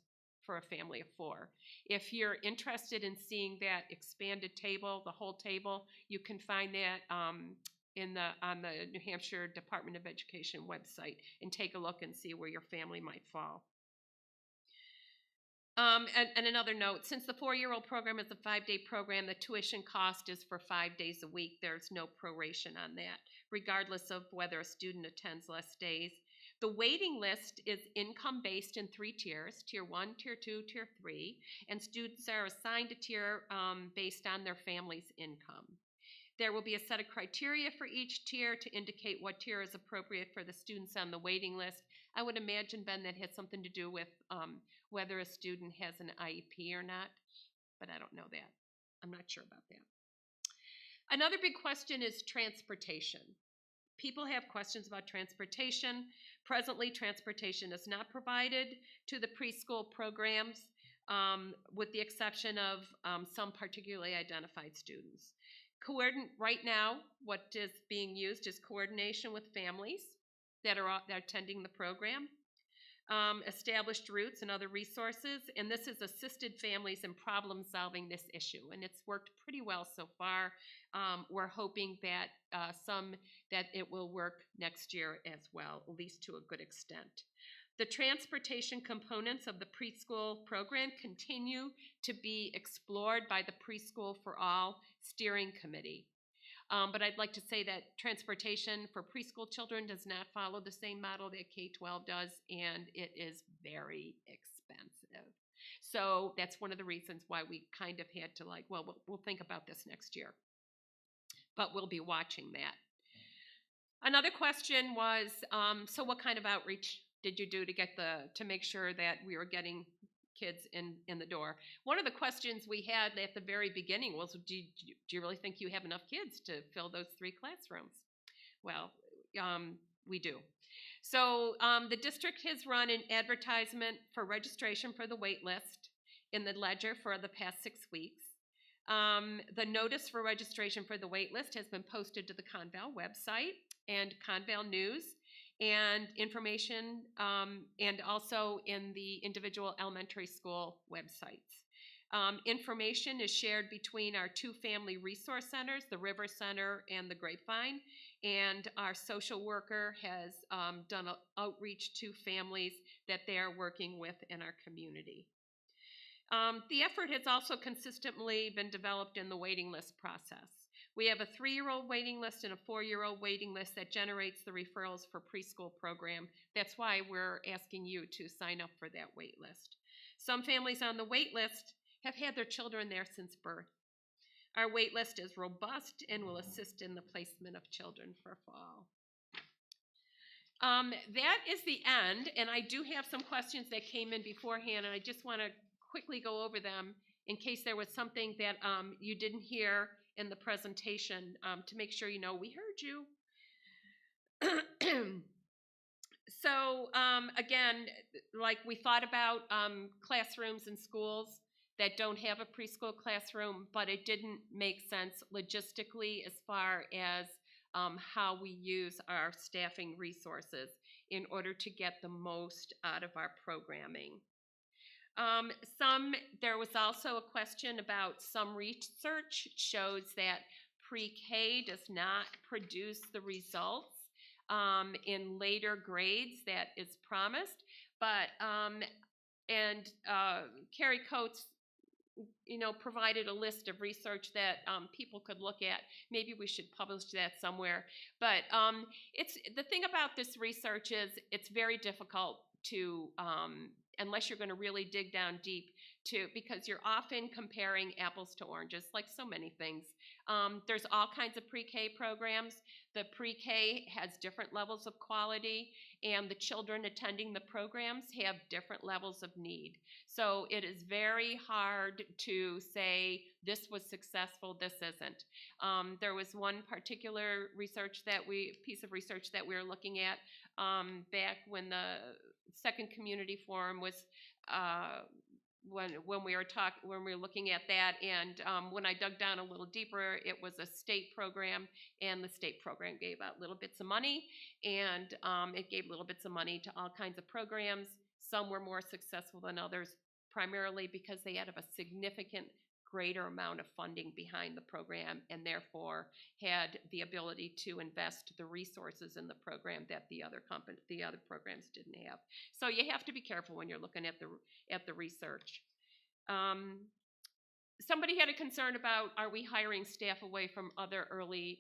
for a family of 4. If you're interested in seeing that expanded table, the whole table, you can find that on the New Hampshire Department of Education website and take a look and see where your family might fall. And another note, since the 4-year-old program is a 5-day program, the tuition cost is for 5 days a week. There's no proration on that, regardless of whether a student attends less days. The waiting list is income-based in 3 tiers, Tier 1, Tier 2, Tier 3, and students are assigned a tier based on their family's income. There will be a set of criteria for each tier to indicate what tier is appropriate for the students on the waiting list. I would imagine, Ben, that has something to do with whether a student has an IEP or not, but I don't know that. I'm not sure about that. Another big question is transportation. People have questions about transportation. Presently, transportation is not provided to the preschool programs, with the exception of some particularly identified students. Right now, what is being used is coordination with families that are attending the program, established routes and other resources, and this has assisted families in problem solving this issue, and it's worked pretty well so far. We're hoping that that it will work next year as well, at least to a good extent. The transportation components of the preschool program continue to be explored by the Preschool for All Steering Committee. But I'd like to say that transportation for preschool children does not follow the same model that K-12 does, and it is very expensive. So that's one of the reasons why we kind of had to we'll think about this next year. But we'll be watching that. Another question was, so what kind of outreach did you do to make sure that we were getting kids in the door? One of the questions we had at the very beginning was, do you really think you have enough kids to fill those 3 classrooms? Well, we do. So the district has run an advertisement for registration for the wait list in the Ledger for the past 6 weeks. The notice for registration for the wait list has been posted to the Conval website and Conval News, and information, and also in the individual elementary school websites. Information is shared between our 2 family resource centers, the River Center and the Grapevine, and our social worker has done outreach to families that they are working with in our community. The effort has also consistently been developed in the waiting list process. We have a 3-year-old waiting list and a 4-year-old waiting list that generates the referrals for preschool program. That's why we're asking you to sign up for that wait list. Some families on the wait list have had their children there since birth. Our wait list is robust and will assist in the placement of children for fall. That is the end, and I do have some questions that came in beforehand, and I just want to quickly go over them in case there was something that you didn't hear in the presentation, to make sure you know we heard you. So again, like we thought about classrooms in schools that don't have a preschool classroom, but it didn't make sense logistically as far as how we use our staffing resources in order to get the most out of our programming. There was also a question about some research shows that pre-K does not produce the results in later grades that is promised, but Carrie Coates provided a list of research that people could look at. Maybe we should publish that somewhere. But it's the thing about this research is it's very difficult to, unless you're going to really dig down deep, because you're often comparing apples to oranges, like so many things. There's all kinds of pre-K programs. The pre-K has different levels of quality, and the children attending the programs have different levels of need. So it is very hard to say this was successful, this isn't. There was one particular piece of research that we were looking at back when the second community forum was when we were looking at that, and when I dug down a little deeper, it was a state program, and the state program gave out little bits of money, and it gave little bits of money to all kinds of programs. Some were more successful than others, primarily because they had a significant greater amount of funding behind the program, and therefore had the ability to invest the resources in the program that the other programs didn't have. So you have to be careful when you're looking at the research. Somebody had a concern about, are we hiring staff away from other early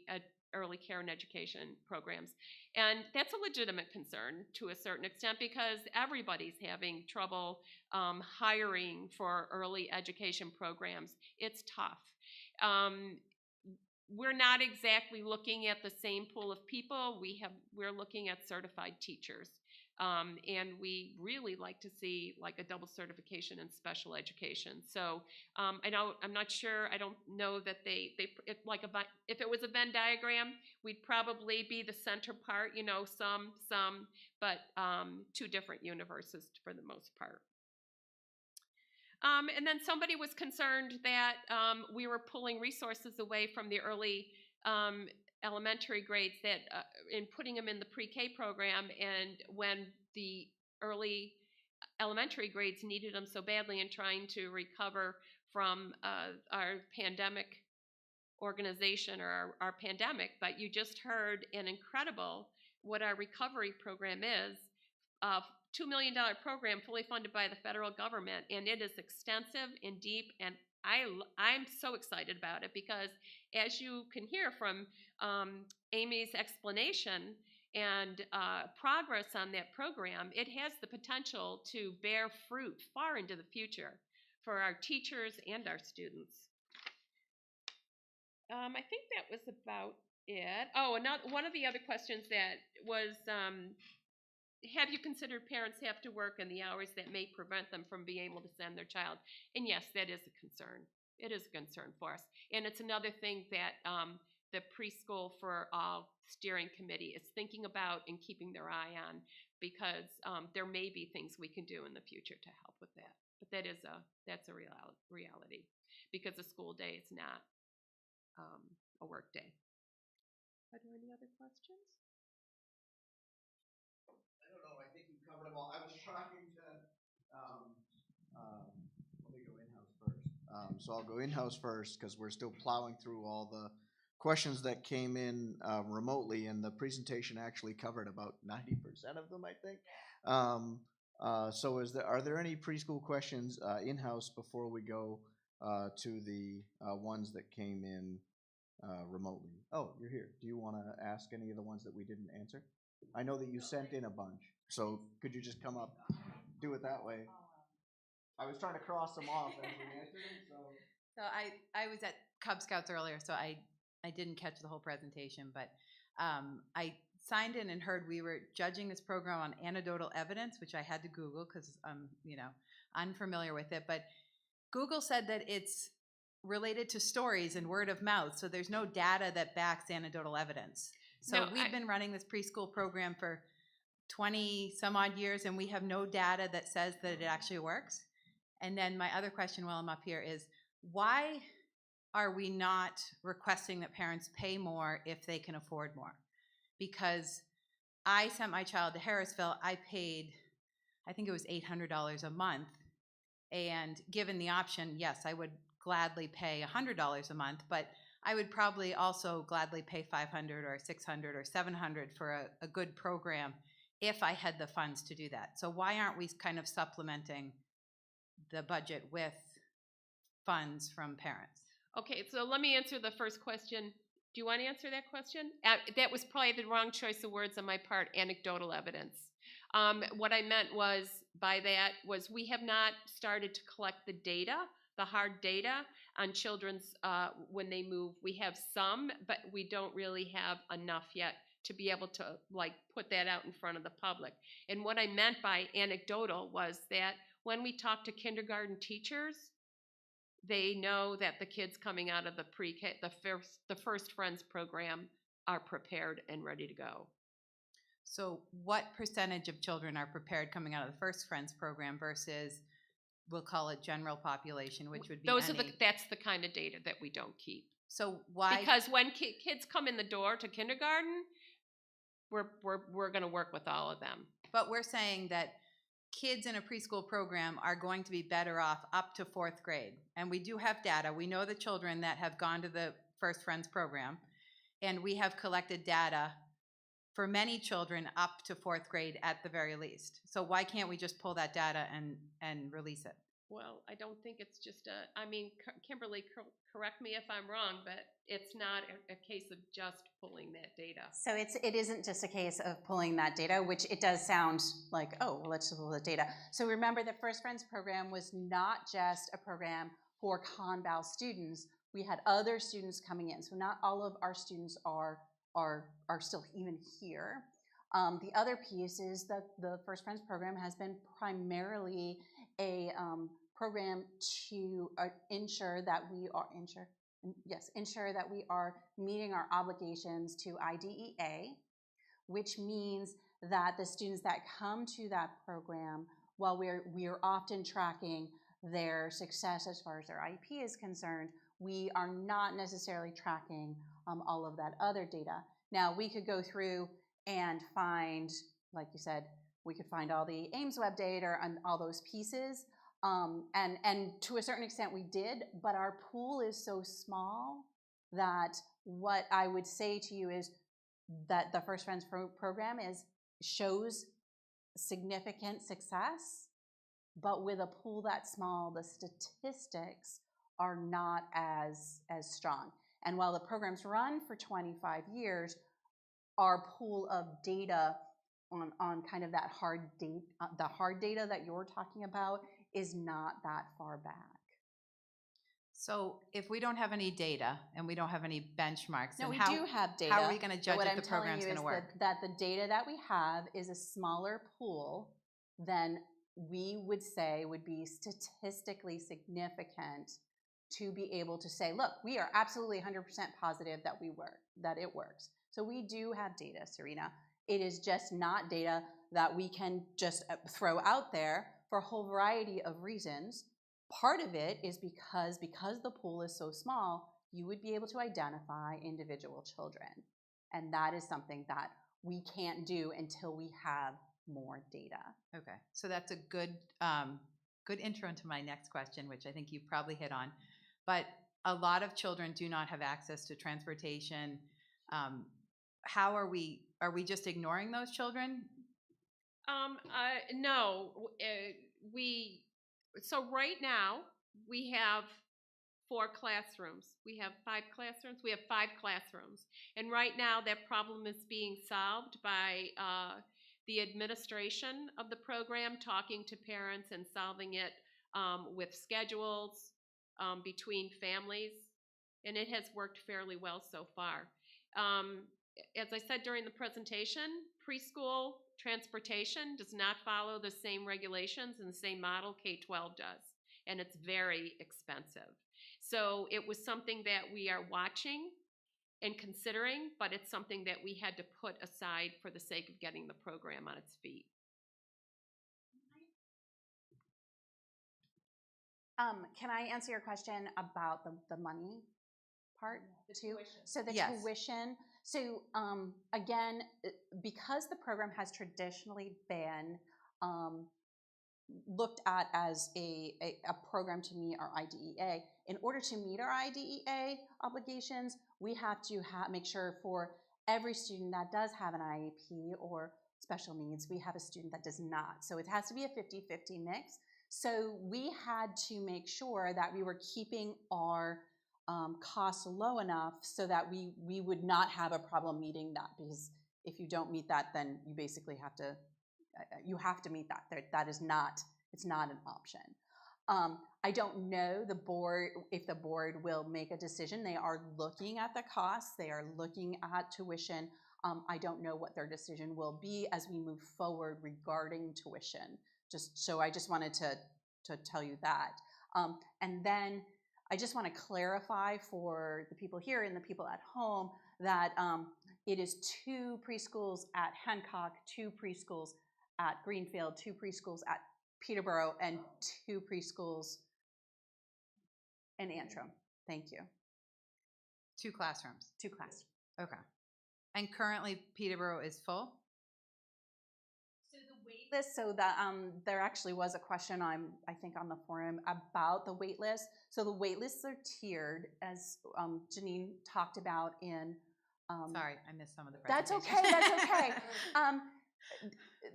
care and education programs? And that's a legitimate concern to a certain extent, because everybody's having trouble hiring for early education programs. It's tough. We're not exactly looking at the same pool of people. We're looking at certified teachers. And we really like to see like a double certification in special education. So I'm not sure. I don't know that if it was a Venn diagram, we'd probably be the center part. Some, but two different universes for the most part. And then somebody was concerned that we were pulling resources away from the early elementary grades and putting them in the pre-K program, and when the early elementary grades needed them so badly, and trying to recover from our pandemic organization or our pandemic. But you just heard an incredible what our recovery program is. $2 million program fully funded by the federal government, and it is extensive and deep, and I'm so excited about it, because as you can hear from Amy's explanation and progress on that program, it has the potential to bear fruit far into the future for our teachers and our students. I think that was about it. Oh, one of the other questions that was, have you considered parents have to work in the hours that may prevent them from being able to send their child? And yes, that is a concern. It is a concern for us. And it's another thing that the Preschool for All Steering Committee is thinking about and keeping their eye on, because there may be things we can do in the future to help with that. But that's a reality, because a school day is not a work day. Are there any other questions? I don't know. I think you covered them all. I was trying to. Let me go in-house first. So I'll go in-house first, because we're still plowing through all the questions that came in remotely, and the presentation actually covered about 90% of them, I think. So are there any preschool questions in-house before we go to the ones that came in remotely? Oh, you're here. Do you want to ask any of the ones that we didn't answer? I know that you sent in a bunch, so could you just come up, do it that way? I was trying to cross them off as we answered them, so. So I was at Cub Scouts earlier, so I didn't catch the whole presentation, but I signed in and heard we were judging this program on anecdotal evidence, which I had to Google because I'm unfamiliar with it. But Google said that it's related to stories and word of mouth, so there's no data that backs anecdotal evidence. So we've been running this preschool program for 20 some odd years, and we have no data that says that it actually works. And then my other question while I'm up here is, why are we not requesting that parents pay more if they can afford more? Because I sent my child to Harrisville, I paid, I think it was $800 a month. And given the option, yes, I would gladly pay $100 a month, but I would probably also gladly pay $500 or $600 or $700 for a good program if I had the funds to do that. So why aren't we kind of supplementing the budget with funds from parents? Okay, so let me answer the first question. Do you want to answer that question? That was probably the wrong choice of words on my part, anecdotal evidence. What I meant by that was we have not started to collect the data, the hard data on children's when they move. We have some, but we don't really have enough yet to be able to put that out in front of the public. And what I meant by anecdotal was that when we talk to kindergarten teachers, they know that the kids coming out of the pre-K, the First Friends program, are prepared and ready to go. So what percentage of children are prepared coming out of the First Friends program versus we'll call it general population, which would be Those are any. that's the kind of data that we don't keep. So why? Because when kids come in the door to kindergarten, we're going to work with all of them. But we're saying that kids in a preschool program are going to be better off up to 4th grade. And we do have data. We know the children that have gone to the First Friends program, and we have collected data for many children up to 4th grade at the very least. So why can't we just pull that data and release it? Well, I don't think it's just I mean, Kimberly, correct me if I'm wrong, but it's not a case of just pulling that data. So it isn't just a case of pulling that data, which it does sound like, oh, well, let's just pull the data. So remember, the First Friends program was not just a program for ConVal students. We had other students coming in. So not all of our students are still even here. The other piece is that the First Friends program has been primarily a program to ensure that we are meeting our obligations to IDEA, which means that the students that come to that program, while we are often tracking their success as far as their IEP is concerned, we are not necessarily tracking all of that other data. Now, we could go through and find, like you said, we could find all the Ames web data and all those pieces. And to a certain extent we did, but our pool is so small that what I would say to you is that the First Friends program shows significant success, but with a pool that small, the statistics are not as strong. And while the program's run for 25 years, our pool of data on kind of that hard data, the hard data that you're talking about, is not that far back. So if we don't have any data and we don't have any benchmarks, No, then we how, do have data. how are we going to But judge what if I'm the telling program's you going to is work? that the data that we have is a smaller pool than we would say would be statistically significant to be able to say, look, we are absolutely 100% positive that it works. So we do have data, Serena. It is just not data that we can just throw out there for a whole variety of reasons. Part of it is because the pool is so small, you would be able to identify individual children. And that is something that we can't do until we have more data. Okay, so that's a good intro into my next question, which I think you probably hit on. But a lot of children do not have access to transportation. How are we just ignoring those children? No, so right now we have 4 classrooms. We have 5 classrooms. We have 5 classrooms. And right now that problem is being solved by the administration of the program, talking to parents and solving it with schedules between families. And it has worked fairly well so far. As I said during the presentation, preschool transportation does not follow the same regulations and the same model K-12 does, and it's very expensive. So it was something that we are watching and considering, but it's something that we had to put aside for the sake of getting the program on its feet. Can I answer your question about the money part too? So the Yes. tuition. So again, because the program has traditionally been looked at as a program to meet our IDEA, in order to meet our IDEA obligations, we have to make sure for every student that does have an IEP or special needs, we have a student that does not. So it has to be a 50-50 mix. So we had to make sure that we were keeping our costs low enough so that we would not have a problem meeting that, because if you don't meet that, then you basically have to meet that. That is not, it's not an option. I don't know if the board will make a decision. They are looking at the costs. They are looking at tuition. I don't know what their decision will be as we move forward regarding tuition. I just wanted to tell you that. And then I just want to clarify for the people here and the people at home that it is 2 preschools at Hancock, 2 preschools at Greenfield, 2 preschools at Peterborough and 2 preschools in Antrim. Thank you. 2 classrooms. 2 classrooms. Okay. And currently Peterborough is full? So the wait list, so that there actually was a question I think on the forum about the wait list. So the wait lists are tiered, as Janine talked about in. Sorry, I missed some of the That's presentation. okay. That's okay.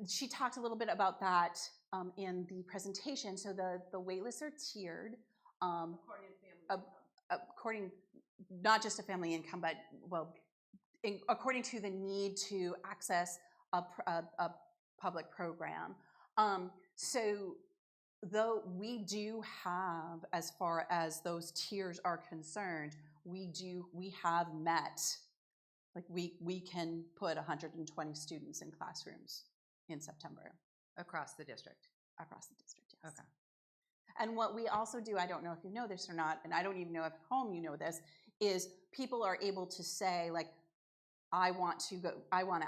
She talked a little bit about that in the presentation. So the wait lists are tiered according not just to family income, but according to the need to access a public program. So though we do have, as far as those tiers are concerned, we have met, like we can put 120 students in classrooms in September. Across the district? Across the district, yes. Okay. And what we also do, I don't know if you know this or not, and I don't even know if at home you know this, is people are able to say, like, I want to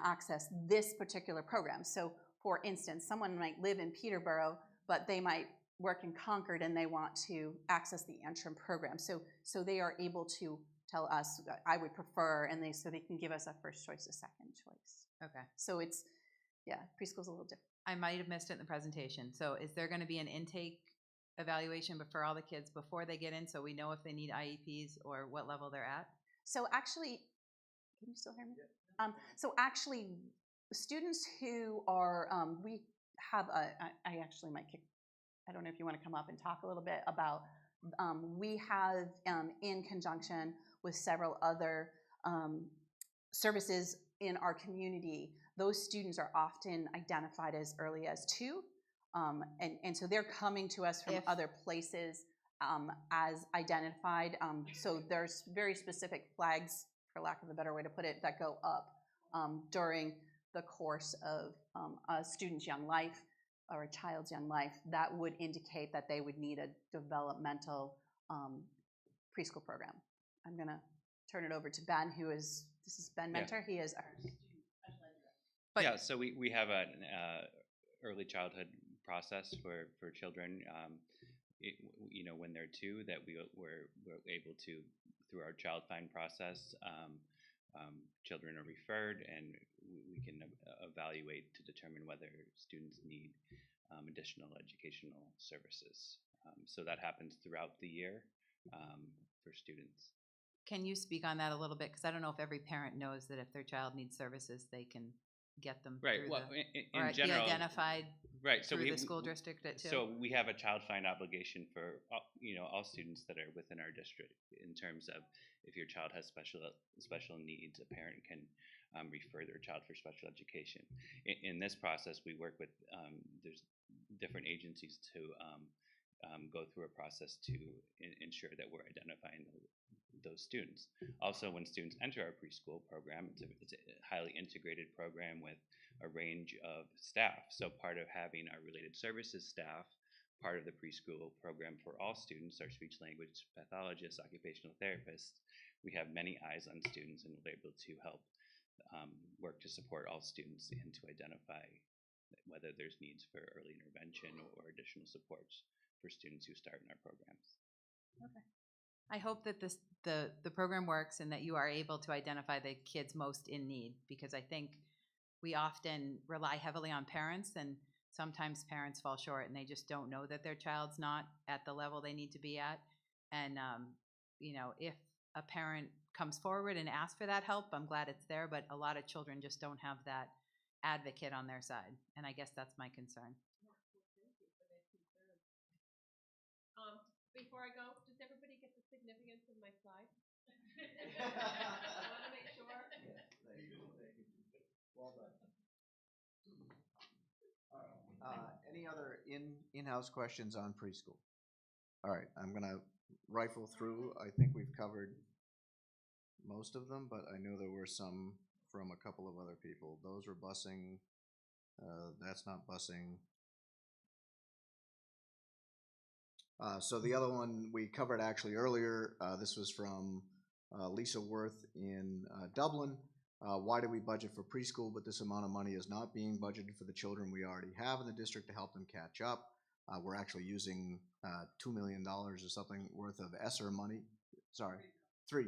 access this particular program. So for instance, someone might live in Peterborough, but they might work in Concord and they want to access the Antrim program. So they are able to tell us, I would prefer, and so they can give us a first choice, a second choice. Okay. So it's, yeah, preschool's a little different. I might have missed it in the presentation. So is there going to be an intake evaluation for all the kids before they get in, so we know if they need IEPs or what level they're at? So actually, can you still hear me? Yeah. So actually, students who are, we have I actually might kick, I don't know if you want to come up and talk a little bit about, we have in conjunction with several other services in our community, those students are often identified as early as 2. And so they're coming to us from other places as identified. So there's very specific flags, for lack of a better way to put it, that go up during the course of a student's young life or a child's young life that would indicate that they would need a developmental preschool program. I'm going to turn it over to Ben, this is Ben Mentor. He is our special ed director. Yeah, so we have an early childhood process for children, when they're 2, that we're able to, through our child find process, children are referred, and we can evaluate to determine whether students need additional educational services. So that happens throughout the year for students. Can you speak on that a little bit? Because I don't know if every parent knows that if their child needs services, they can get them Right. through Well, or in general, be identified right. So through the school district at 2. So we have a child find obligation for all students that are within our district, in terms of if your child has special needs, a parent can refer their child for special education. In this process, we work with there's different agencies to go through a process to ensure that we're identifying those students. Also, when students enter our preschool program, it's a highly integrated program with a range of staff. So part of having our related services staff, part of the preschool program for all students, our speech language pathologists, occupational therapists, we have many eyes on students, and we're able to help work to support all students and to identify whether there's needs for early intervention or additional supports for students who start in our programs. Okay. I hope that the program works and that you are able to identify the kids most in need, because I think we often rely heavily on parents, and sometimes parents fall short and they just don't know that their child's not at the level they need to be at. And if a parent comes forward and asks for that help, I'm glad it's there, but a lot of children just don't have that advocate on their side, and I guess that's my concern. Before I go, does everybody get the significance of my slide? I want to make sure. Well done. Any other in-house questions on preschool? All right, I'm gonna rifle through. I think we've covered most of them, but I know there were some from a couple of other people. Those were busing. That's not busing. So the other one we covered actually earlier. This was from Lisa Worth in Dublin. Why do we budget for preschool, but this amount of money is not being budgeted for the children we already have in the district to help them catch up? We're actually using $2 million or something worth of ESSER money. Sorry,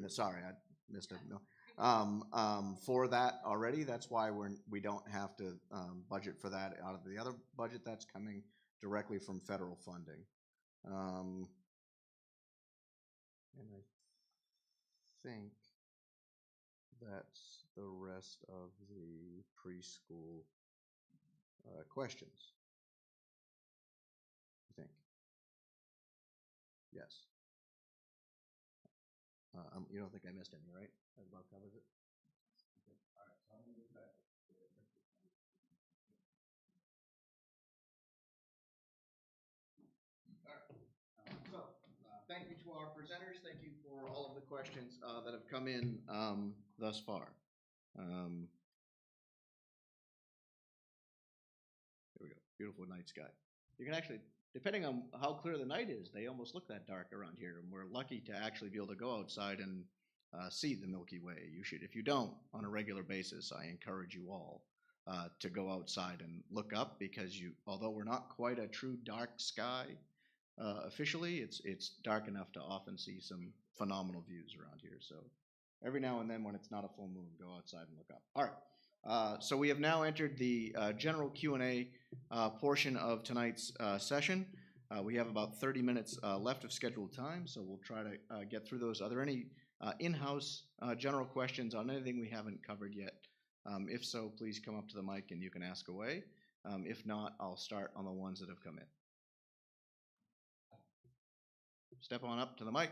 sorry, I missed it. No. For that already. That's why we don't have to budget for that out of the other budget that's coming directly from federal funding. And I think that's the rest of the preschool questions. I think. Yes. You don't think I missed any, right? That about covers it? Okay. All right. So I'm gonna move back. All right. Thank you to our presenters. Thank you for all of the questions that have come in thus far. Here we go. Beautiful night sky. You can actually, depending on how clear the night is, they almost look that dark around here. And we're lucky to actually be able to go outside and see the Milky Way. You should, if you don't, on a regular basis, I encourage you all to go outside and look up, because although we're not quite a true dark sky officially, it's dark enough to often see some phenomenal views around here. So every now and then, when it's not a full moon, go outside and look up. All right. So we have now entered the general Q&A portion of tonight's session. We have about 30 minutes left of scheduled time, so we'll try to get through those. Are there any in-house general questions on anything we haven't covered yet? If so, please come up to the mic and you can ask away. If not, I'll start on the ones that have come in. Step on up to the mic,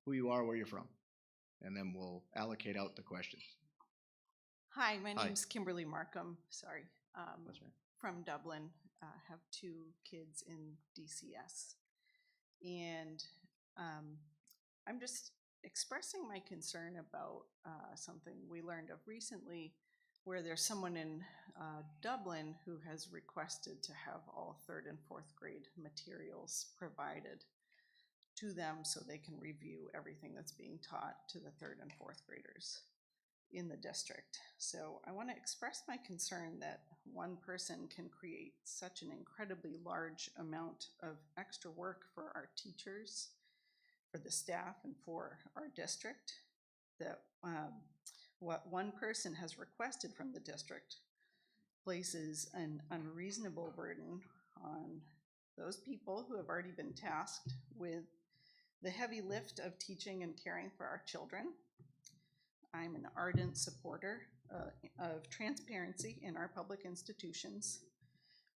who you are, where you're from, and then we'll allocate out the questions. Hi, my Hi. name's Kimberly Markham, sorry, That's right. from Dublin. Have 2 kids in DCS. And I'm just expressing my concern about something we learned of recently, where there's someone in Dublin who has requested to have all 3rd and 4th grade materials provided to them so they can review everything that's being taught to the 3rd and 4th graders in the district. So I want to express my concern that one person can create such an incredibly large amount of extra work for our teachers, for the staff, and for our district, that what one person has requested from the district places an unreasonable burden on those people who have already been tasked with the heavy lift of teaching and caring for our children. I'm an ardent supporter of transparency in our public institutions,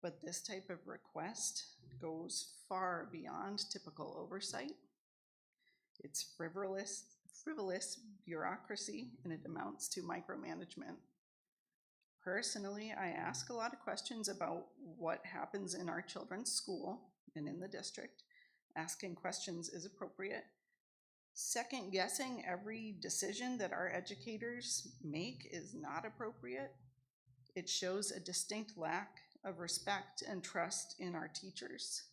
but this type of request goes far beyond typical oversight. It's frivolous bureaucracy, and it amounts to micromanagement. Personally, I ask a lot of questions about what happens in our children's school and in the district. Asking questions is appropriate. Second guessing every decision that our educators make is not appropriate. It shows a distinct lack of respect and trust in our teachers.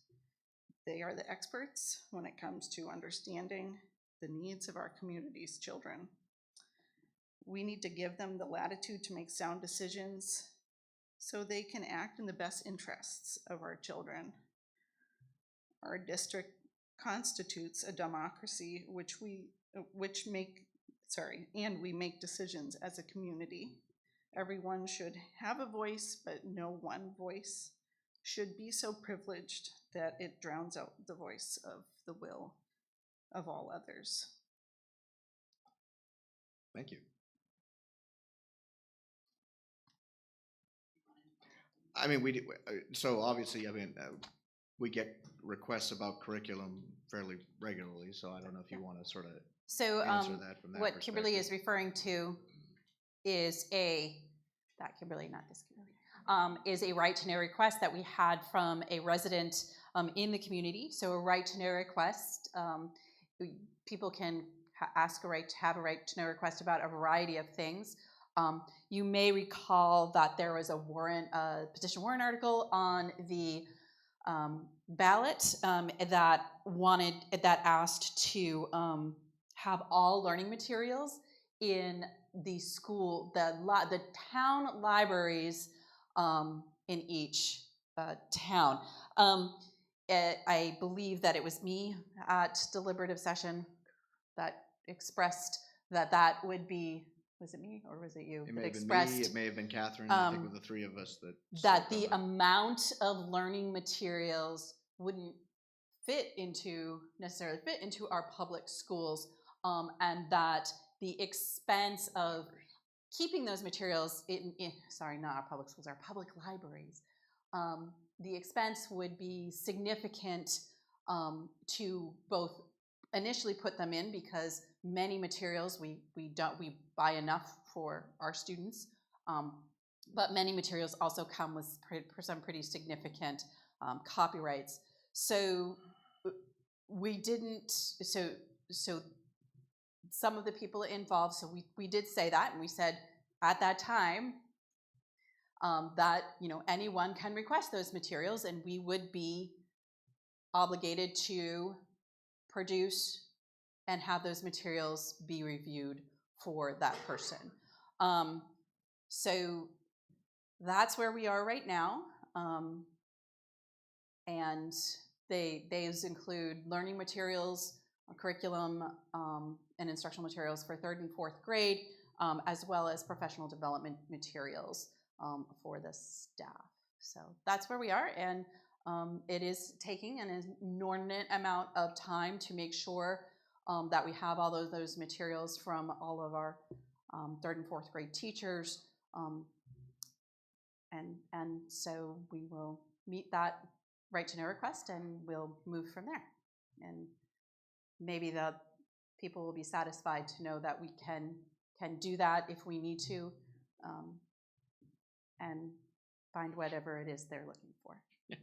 They are the experts when it comes to understanding the needs of our community's children. We need to give them the latitude to make sound decisions so they can act in the best interests of our children. Our district constitutes a democracy and we make decisions as a community. Everyone should have a voice, but no one voice should be so privileged that it drowns out the voice of the will of all others. Thank you. I mean, so obviously, I mean, we get requests about curriculum fairly regularly, so I don't know if you want to sort of So answer that from that what Kimberly perspective. is referring to is not this Kimberly, is a right to know request that we had from a resident in the community. So a right to know request, people can have a right to know request about a variety of things. You may recall that there was a petition warrant article on the ballot that asked to have all learning materials in the school, the town libraries in each town. I believe that it was me at deliberative session that expressed that that would be, was it me or was it you? It that may have been expressed me, it may have been Catherine, I think it was the three of us that. that spoke on the that. amount of learning materials wouldn't necessarily fit into our public schools, and that the expense of keeping those materials sorry, not our public schools, our public libraries, the expense would be significant to both initially put them in, because many materials we buy enough for our students, but many materials also come with some pretty significant copyrights. So we didn't, so some of the people involved, so we did say that, and we said at that time that, you know, anyone can request those materials, and we would be obligated to produce and have those materials be reviewed for that person. So that's where we are right now. And those include learning materials, curriculum, and instructional materials for 3rd and 4th grade, as well as professional development materials for the staff. So that's where we are, and it is taking an inordinate amount of time to make sure that we have all of those materials from all of our 3rd and 4th grade teachers, and so we will meet that right to know request, and we'll move from there. And maybe the people will be satisfied to know that we can do that if we need to, and find whatever it is they're looking for. I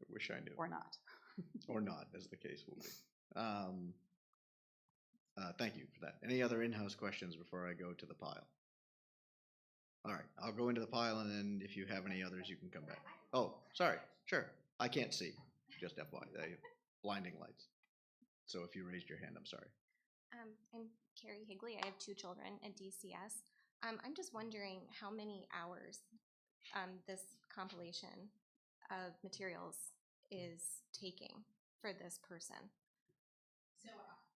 wish I knew. Or not. Or not, as the case will be. Thank you for that. Any other in-house questions before I go to the pile? All right, I'll go into the pile, and then if you have any others, you can come back. Oh, sorry, sure. I can't see, just FYI, they have blinding lights. So if you raised your hand, I'm sorry. I'm Carrie Higley. I have 2 children at DCS. I'm just wondering how many hours this compilation of materials is taking for this person. So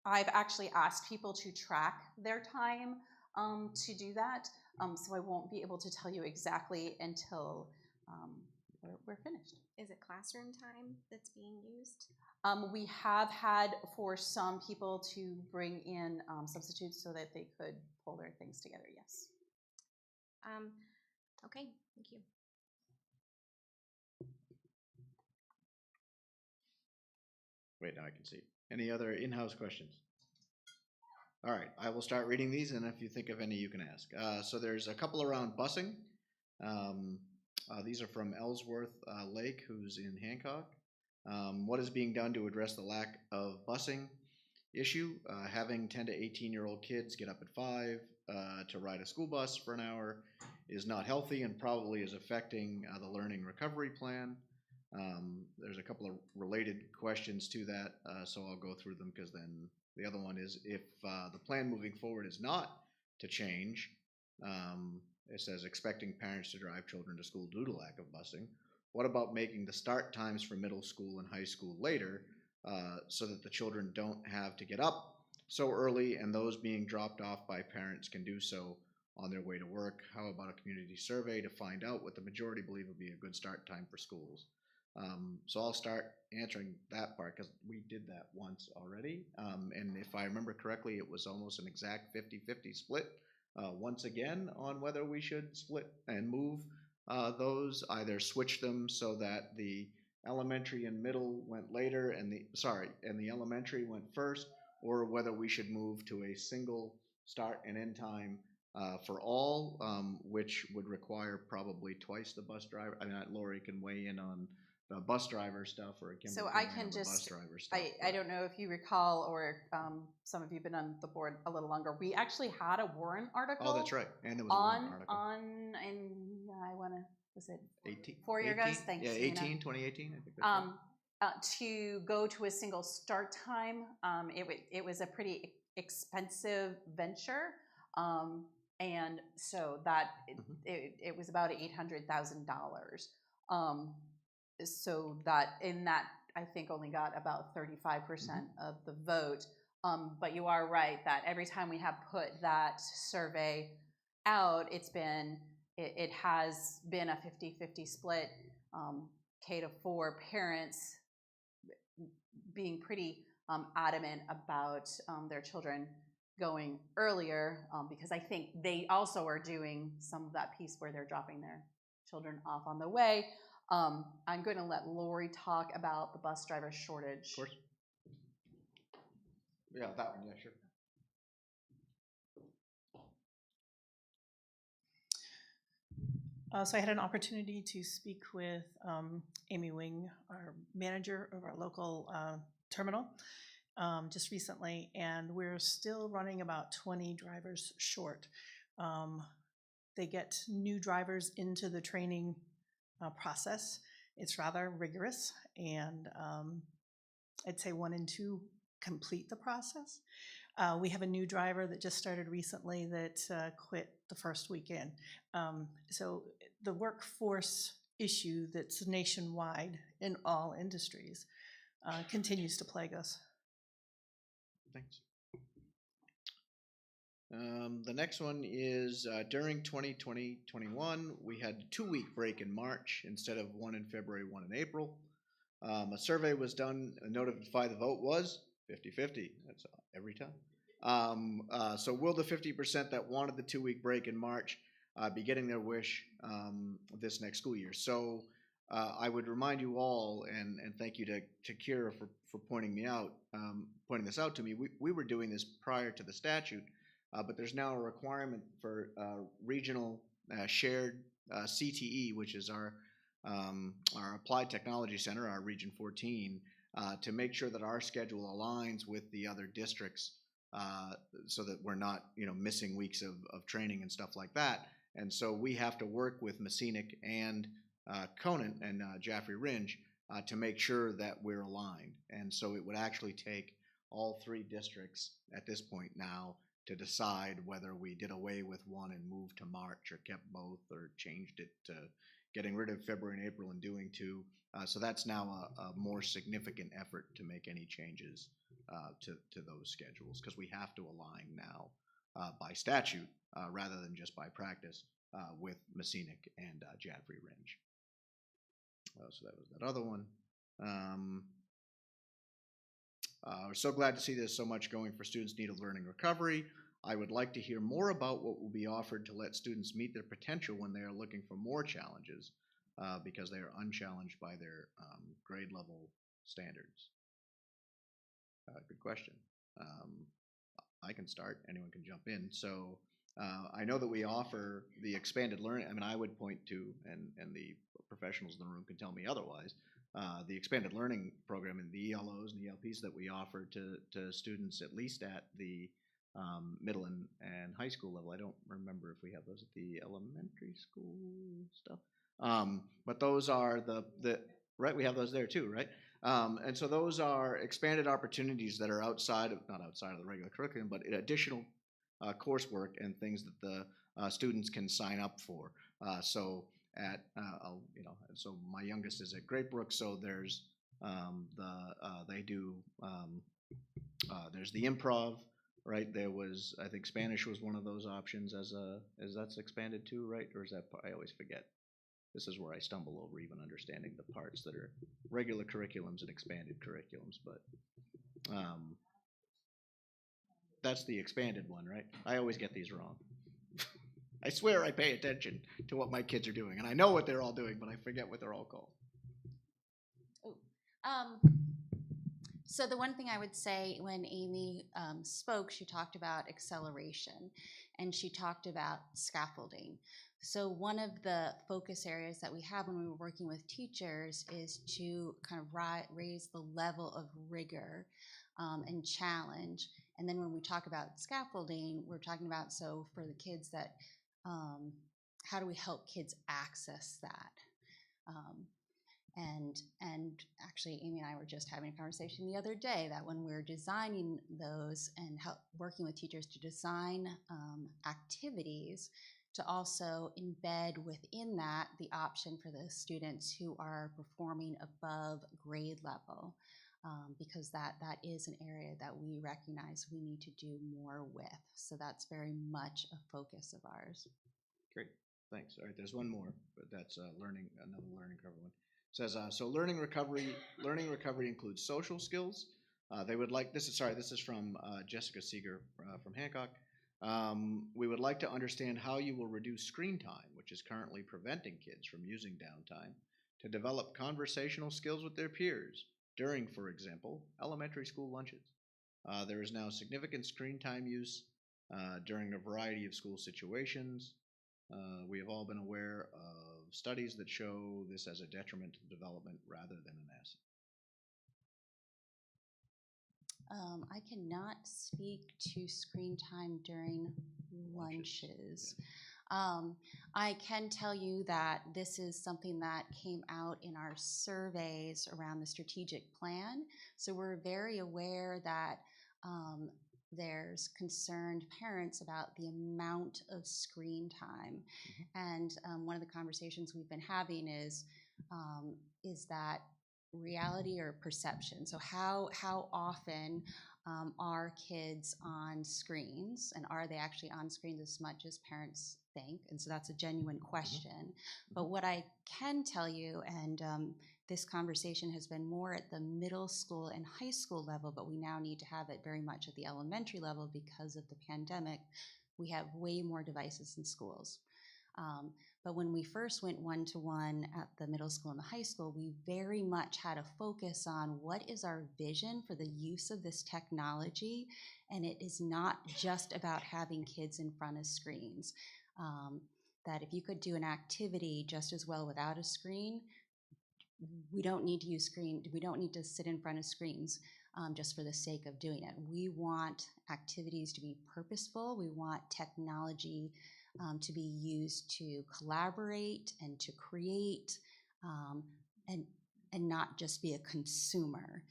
I've actually asked people to track their time to do that, so I won't be able to tell you exactly until we're finished. Is it classroom time that's being used? We have had for some people to bring in substitutes so that they could pull their things together, yes. Okay, thank you. Wait, now I can see. Any other in-house questions? All right, I will start reading these, and if you think of any, you can ask. So there's a couple around busing. These are from Ellsworth Lake, who's in Hancock. What is being done to address the lack of busing issue? Having 10 to 18-year-old kids get up at 5 to ride a school bus for an hour is not healthy and probably is affecting the learning recovery plan. There's a couple of related questions to that, so I'll go through them, because then the other one is, if the plan moving forward is not to change, it says expecting parents to drive children to school due to lack of busing. What about making the start times for middle school and high school later, so that the children don't have to get up so early, and those being dropped off by parents can do so on their way to work? How about a community survey to find out what the majority believe would be a good start time for schools? So I'll start answering that part, because we did that once already, and if I remember correctly, it was almost an exact 50-50 split once again on whether we should split and move those, either switch them so that the elementary and middle went later, and the elementary went first, or whether we should move to a single start and end time for all, which would require probably twice the bus driver. I mean, Lori can weigh in on the bus driver stuff, or Kimberly So can I weigh in can on the bus just, driver stuff. I don't know if you recall, or some of you have been on the board a little longer. We actually had a Warren article. Oh, that's right. And there was a Warren article. And I want to, was it 18? 4 year guys? Thanks. Yeah, Nina. 2018, I think that's right. To go to a single start time, it was a pretty expensive venture. And so that it was about $800,000. So that in that, I think only got about 35% of the vote. But you are right that every time we have put that survey out, it has been a 50-50 split. K to 4 parents being pretty adamant about their children going earlier, because I think they also are doing some of that piece where they're dropping their children off on the way. I'm going to let Lori talk about the bus driver shortage. Of course. Yeah, that one, yeah, sure. So I had an opportunity to speak with Amy Wing, our manager of our local terminal, just recently, and we're still running about 20 drivers short. They get new drivers into the training process. It's rather rigorous, and I'd say 1 in 2 complete the process. We have a new driver that just started recently that quit the first weekend. So the workforce issue that's nationwide in all industries continues to plague us. Thanks. The next one is during 2020-21, we had a 2-week break in March instead of 1 in February, 1 in April. A survey was done, notify the vote was 50-50. That's every time. So will the 50% that wanted the 2-week break in March be getting their wish this next school year? So I would remind you all, and thank you to Kira for pointing this out to me. We were doing this prior to the statute, but there's now a requirement for regional shared CTE, which is our Applied Technology Center, our Region 14, to make sure that our schedule aligns with the other districts, so that we're not, missing weeks of training and stuff like that. And so we have to work with Messinic and Conant and Jaffrey Ringe to make sure that we're aligned. And so it would actually take all 3 districts at this point now to decide whether we did away with one and moved to March, or kept both, or changed it to getting rid of February and April and doing 2. So that's now a more significant effort to make any changes to those schedules, because we have to align now by statute rather than just by practice with Messinic and Jaffrey Ringe. So that was that other one. We're so glad to see there's so much going for students' need of learning recovery. I would like to hear more about what will be offered to let students meet their potential when they are looking for more challenges, because they are unchallenged by their grade level standards. Good question. I can start. Anyone can jump in. So I know that we offer the expanded learning. I mean, I would point to, and the professionals in the room can tell me otherwise, the expanded learning program and the ELOs and ELPs that we offer to students, at least at the middle and high school level. I don't remember if we have those at the elementary school stuff. But those are the right, we have those there too, right? And so those are expanded opportunities that are not outside of the regular curriculum, but additional coursework and things that the students can sign up for. So so my youngest is at Great Brook, so there's there's the improv, right? There was, I think Spanish was one of those options as that's expanded too, right? Or is that, I always forget. This is where I stumble over even understanding the parts that are regular curriculums and expanded curriculums, but that's the expanded one, right? I always get these wrong. I swear I pay attention to what my kids are doing, and I know what they're all doing, but I forget what they're all called. So the one thing I would say, when Amy spoke, she talked about acceleration, and she talked about scaffolding. So one of the focus areas that we have when we were working with teachers is to kind of raise the level of rigor and challenge. And then when we talk about scaffolding, we're talking about, so for the kids that, how do we help kids access that? And actually, Amy and I were just having a conversation the other day that when we're designing those and working with teachers to design activities, to also embed within that the option for the students who are performing above grade level, because that is an area that we recognize we need to do more with. So that's very much a focus of ours. Great, thanks. All right, there's one more, but that's another learning curve one. It says, so learning recovery includes social skills. They would like, this is from Jessica Seeger from Hancock. We would like to understand how you will reduce screen time, which is currently preventing kids from using downtime, to develop conversational skills with their peers during, for example, elementary school lunches. There is now significant screen time use during a variety of school situations. We have all been aware of studies that show this as a detriment to development rather than an asset. I cannot speak to screen time during lunches. I can tell you that this is something that came out in our surveys around the strategic plan. So we're very aware that there's concerned parents about the amount of screen time. And one of the conversations we've been having is that reality or perception? So how often are kids on screens, and are they actually on screens as much as parents think? And so that's a genuine question. But what I can tell you, and this conversation has been more at the middle school and high school level, but we now need to have it very much at the elementary level because of the pandemic. We have way more devices in schools. But when we first went one-to-one at the middle school and the high school, we very much had a focus on what is our vision for the use of this technology. And it is not just about having kids in front of screens. That if you could do an activity just as well without a screen, we don't need to use we don't need to sit in front of screens just for the sake of doing it. We want activities to be purposeful. We want technology to be used to collaborate and to create, and not just be a consumer.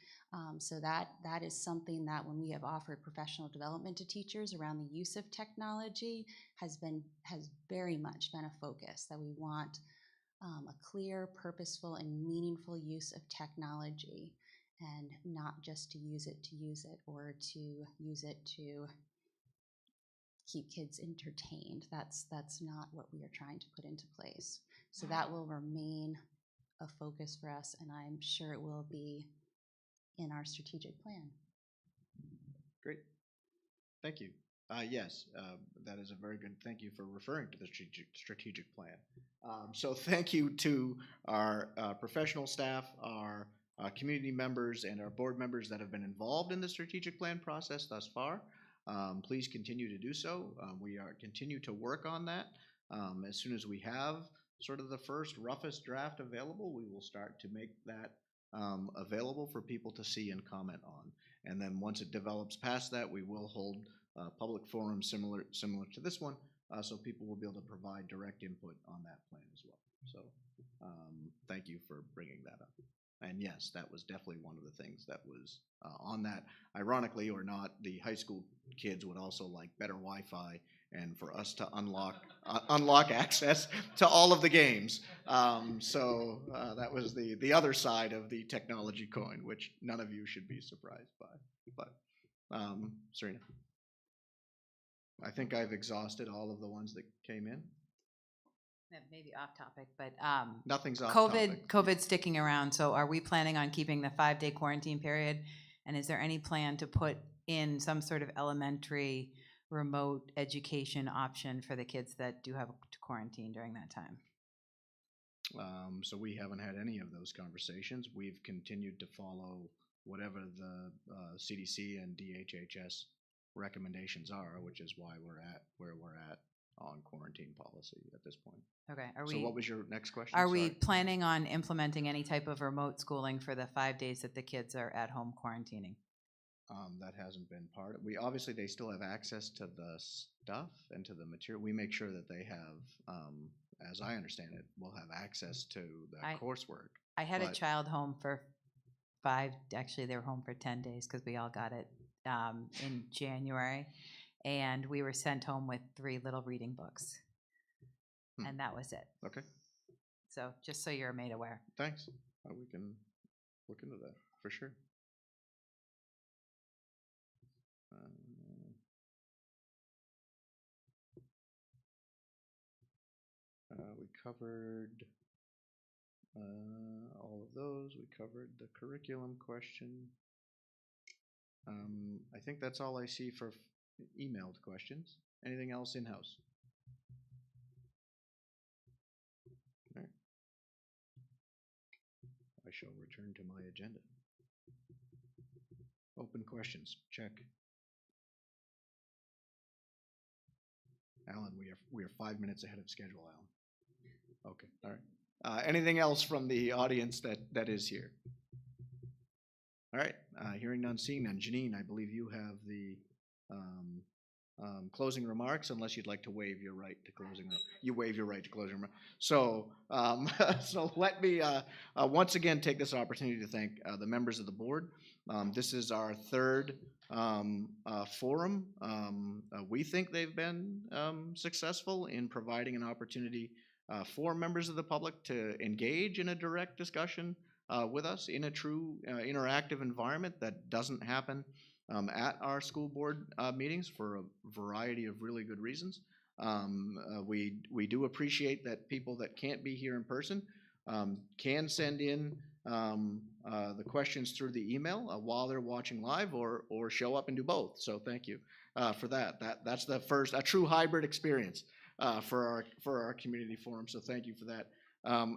So that is something that when we have offered professional development to teachers around the use of technology has very much been a focus, that we want a clear, purposeful, and meaningful use of technology, and not just to use it or to use it to keep kids entertained. That's not what we are trying to put into place. So that will remain a focus for us, and I'm sure it will be in our strategic plan. Great, thank you. Yes, that is a very good, thank you for referring to the strategic plan. So thank you to our professional staff, our community members, and our board members that have been involved in the strategic plan process thus far. Please continue to do so. We continue to work on that. As soon as we have sort of the first roughest draft available, we will start to make that available for people to see and comment on. And then once it develops past that, we will hold public forums similar to this one, so people will be able to provide direct input on that plan as well. So thank you for bringing that up. And yes, that was definitely one of the things that was on that. Ironically or not, the high school kids would also like better Wi-Fi, and for us to unlock access to all of the games. So that was the other side of the technology coin, which none of you should be surprised by. But Serena, I think I've exhausted all of the ones that came in. Maybe off topic, but Nothing's off topic. COVID's sticking around. So are we planning on keeping the 5-day quarantine period? And is there any plan to put in some sort of elementary remote education option for the kids that do have to quarantine during that time? So we haven't had any of those conversations. We've continued to follow whatever the CDC and DHHS recommendations are, which is why we're at where we're at on quarantine policy at this point. Okay. So what was your next question? Are we planning on implementing any type of remote schooling for the 5 days that the kids are at home quarantining? That hasn't been part of, obviously they still have access to the stuff and to the material. We make sure that they have, as I understand it, will have access to the coursework. I had a child home for 5, actually they were home for 10 days because we all got it in January, and we were sent home with 3 little reading books. Hmm. and that was it. Okay, So just so you're made aware. thanks. We can look into that for sure. We covered all of those. We covered the curriculum question. I think that's all I see for emailed questions. Anything else in-house? All right. I shall return to my agenda. Open questions, check. Alan, we are 5 minutes ahead of schedule, Alan. Okay, all right. Anything else from the audience that is here? All right, hearing none, seeing none. Janine, I believe you have the closing remarks, unless you'd like to waive your right to closing. You waive your right to closing remarks. So, so let me once again take this opportunity to thank the members of the board. This is our third forum. We think they've been successful in providing an opportunity for members of the public to engage in a direct discussion with us in a true interactive environment that doesn't happen at our school board meetings for a variety of really good reasons. We do appreciate that people that can't be here in person can send in the questions through the email while they're watching live, or show up and do both. So thank you for that. That's the first, a true hybrid experience for our community forum. So thank you for that.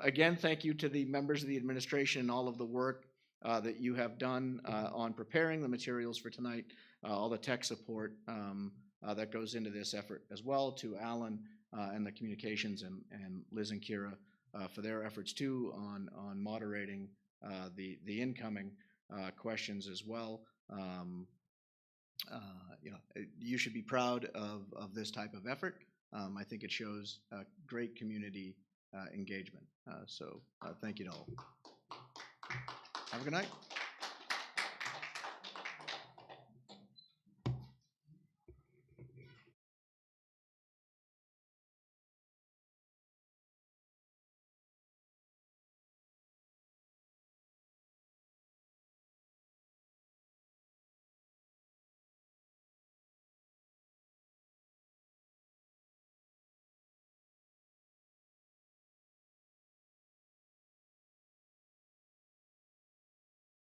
Again, thank you to the members of the administration and all of the work that you have done on preparing the materials for tonight, all the tech support that goes into this effort, as well to Alan and the communications and Liz and Kira for their efforts too on moderating the incoming questions as well. You should be proud of this type of effort. I think it shows great community engagement. So thank you to all. Have a good night.